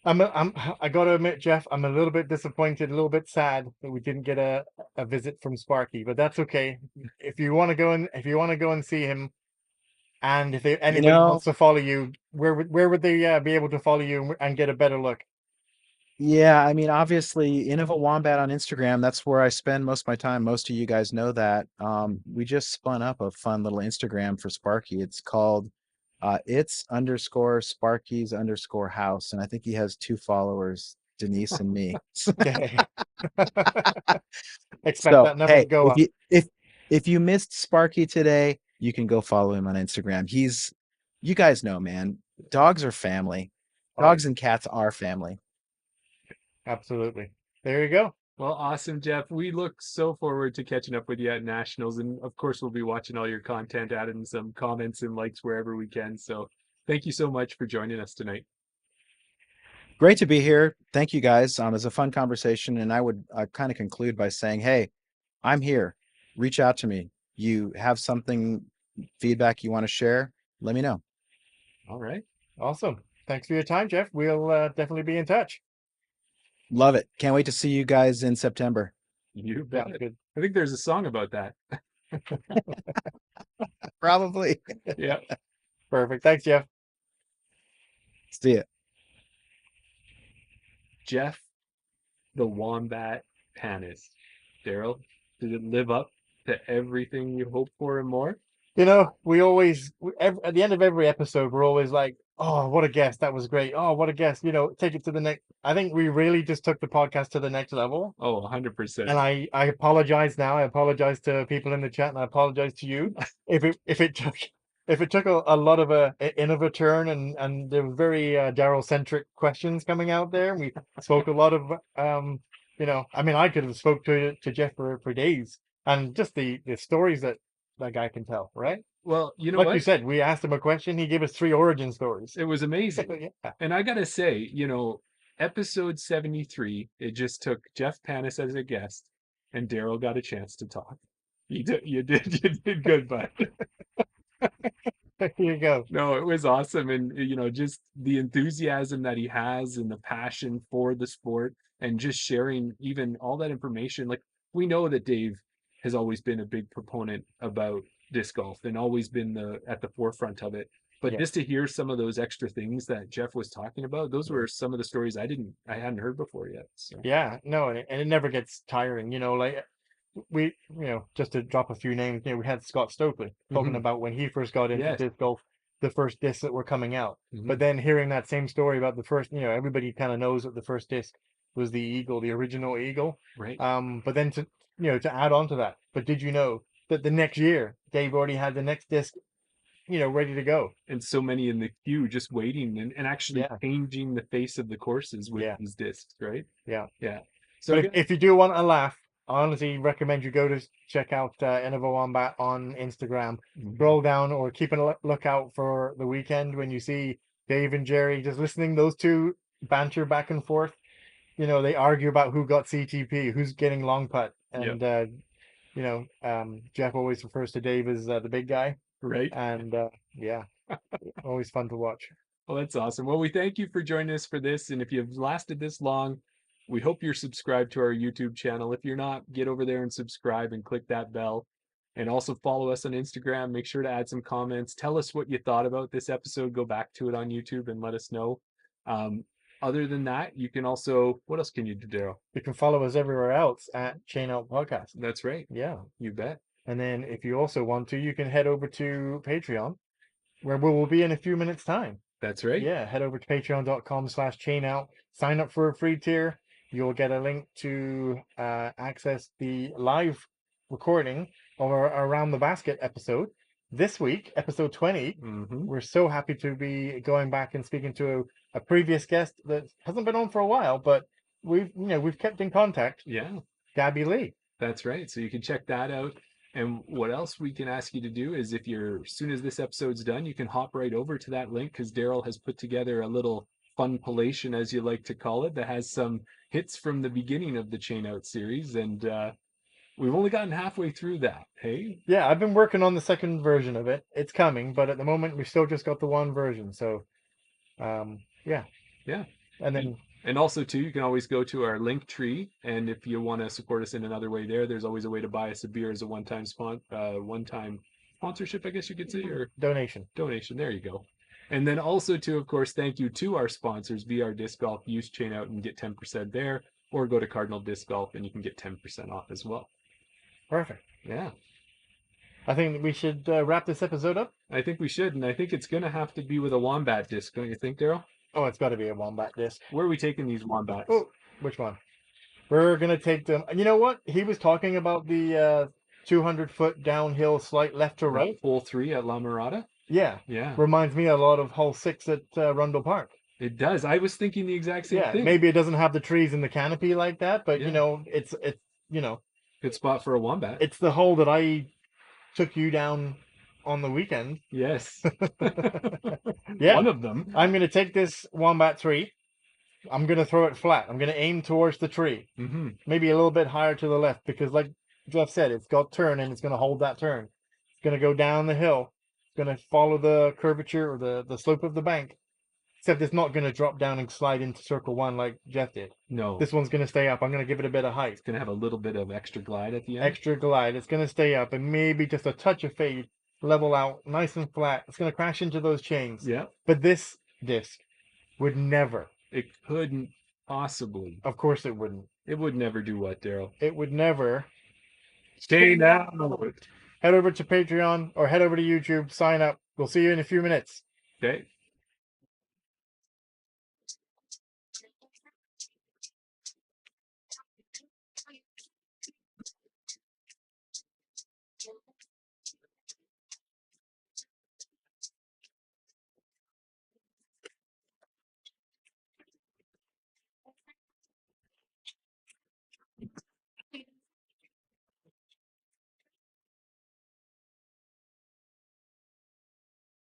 I gotta admit, Jeff, I'm a little bit disappointed, a little bit sad that we didn't get a visit from Sparky, but that's okay. If you want to go and see him, and if You anybody know, wants to follow you, where would they be able to follow you and get a better look? yeah, I mean, obviously, Innova Wombat on Instagram, that's where I spend most of my time. Most of you guys know that. We just spun up a fun little Instagram for Sparky. It's called it's_Sparky's_house. And I think he has 2 followers, Denise and me. Okay. Expect So that number to hey, go up. if you missed Sparky today, you can go follow him on Instagram. You guys know, man, dogs are family. Oh, Dogs and cats are family. absolutely. There you go. Well, awesome, Jeff. We look so forward to catching up with you at Nationals. And of course, we'll be watching all your content, adding some comments and likes wherever we can. So thank you so much for joining us tonight. Great to be here. Thank you guys. It was a fun conversation, and I would kind of conclude by saying, hey, I'm here. Reach out to me. You have something, feedback you want to share, let me know. All right. Awesome. Thanks for your time, Jeff. We'll definitely be in touch. Love it. Can't wait to see you guys in September. You bet. Sounds good. I think there's a song about that. Probably. Yeah. Perfect. Thanks, Jeff. See ya. Jeff, the Wombat Panis. Daryl, did it live up to everything you hoped for and more? You know, at the end of every episode, we're always like, oh, what a guest. That was great. Oh, what a guest. You know, take it to the next. I think we really just took the podcast to the next level. Oh, 100%. And I apologize now. I apologize to people in the chat, and I apologize to you if it took a lot of Innova turn, and there were very Daryl centric questions coming out there. We spoke a lot of you know, I mean, I could have spoke to Jeff for days, and just the stories that guy can tell, right? Well, you know Like what? you said, we asked him a question, he gave us 3 origin stories. It was amazing. Yeah. And I gotta say, episode 73, it just took Jeff Panis as a guest, and Daryl got a chance to talk. You did good, bud. There you go. No, it was awesome. And, just the enthusiasm that he has and the passion for the sport and just sharing even all that information. Like, we know that Dave has always been a big proponent about disc golf and always been at the forefront of it. But Yeah. just to hear some of those extra things that Jeff was talking about, those were some of the stories I hadn't heard before yet. So. Yeah, no, and it never gets tiring, you know, like we, just to drop a few names, we had Scott Stokely talking Mhm. about when he first got into Yes. disc golf, the first discs that were coming out. Mhm. But then hearing that same story about the first, everybody kind of knows that the first disc was the Eagle, the original Eagle. Right. But then to add on to that, but did you know that the next year Dave already had the next disc, ready to go? And so many in the queue just waiting and actually Yeah. changing the face of the courses with Yeah. these discs, right? Yeah. Yeah. So But again, if you do want a laugh, I honestly recommend you go to check out Innova Wombat on Instagram. Mhm. Scroll down or keep a lookout for the weekend when you see Dave and Jerry just listening. Those two banter back and forth. They argue about who got CTP, who's getting long putt, Yep. and Jeff always refers to Dave as the big guy, Right. and yeah, always fun to watch. Well, that's awesome. Well, we thank you for joining us for this. And if you've lasted this long, we hope you're subscribed to our YouTube channel. If you're not, get over there and subscribe and click that bell. And also follow us on Instagram. Make sure to add some comments. Tell us what you thought about this episode. Go back to it on YouTube and let us know. Other than that, you can also, what else can you do, Daryl? You can follow us everywhere else at Chain Out Podcast. That's right. Yeah. You bet. And then if you also want to, you can head over to Patreon, where we will be in a few minutes' time. That's right. Yeah, head over to patreon.com/chainout. Sign up for a free tier. You'll get a link to access the live recording of our Around the Basket episode. This week, episode 20, Mm-hmm. we're so happy to be going back and speaking to a previous guest that hasn't been on for a while, but we've kept in contact. Yeah. Gabby Lee. That's right. So you can check that out. And what else we can ask you to do is if you're, as soon as this episode's done, you can hop right over to that link because Daryl has put together a little fun collation, as you like to call it, that has some hits from the beginning of the Chain Out series. And we've only gotten halfway through that. Hey? Yeah, I've been working on the second version of it. It's coming, but at the moment we've still just got the one version. So, yeah. Yeah. And then And also, too, you can always go to our link tree, and if you want to support us in another way there's always a way to buy us a beer as a one-time sponsorship, I guess you could say, or donation. donation. There you go. And then also, too, of course, thank you to our sponsors, VR Disc Golf. Use Chain Out and get 10% there, or go to Cardinal Disc Golf and you can get 10% off as well. Perfect. Yeah, I think we should wrap this episode up. I think we should, and I think it's going to have to be with a Wombat disc, don't you think, Daryl? Oh, it's got to be a Wombat disc. Where are we taking these Wombats? Oh, which one? We're going to take them. You know what? He was talking about the 200-foot downhill slight left to right. Hole 3 at La Mirada? Yeah. Yeah. Reminds me a lot of hole 6 at Rundle Park. It does. I was thinking the exact same thing. Maybe it doesn't have the trees and the canopy like that, but Yeah. it's Good spot for a Wombat. it's the hole that I took you down on the weekend. Yes. Yeah. One of them. I'm going to take this Wombat tree. I'm going to throw it flat. I'm going to aim towards the tree. Mm-hmm. Maybe a little bit higher to the left because, like Jeff said, it's got turn and it's going to hold that turn. It's going to go down the hill. It's going to follow the curvature or the slope of the bank. Except it's not going to drop down and slide into circle 1 like Jeff did. No. This one's going to stay up. I'm going to give it a bit of height. It's going to have a little bit of extra glide at the end. Extra glide. It's going to stay up and maybe just a touch of fade. Level out, nice and flat. It's going to crash into those chains. Yeah. But this disc would never. It couldn't possibly. Of course it wouldn't. It would never do what, Daryl? It would never. Chain Out. Head over to Patreon or head over to YouTube. Sign up. We'll see you in a few minutes. Okay.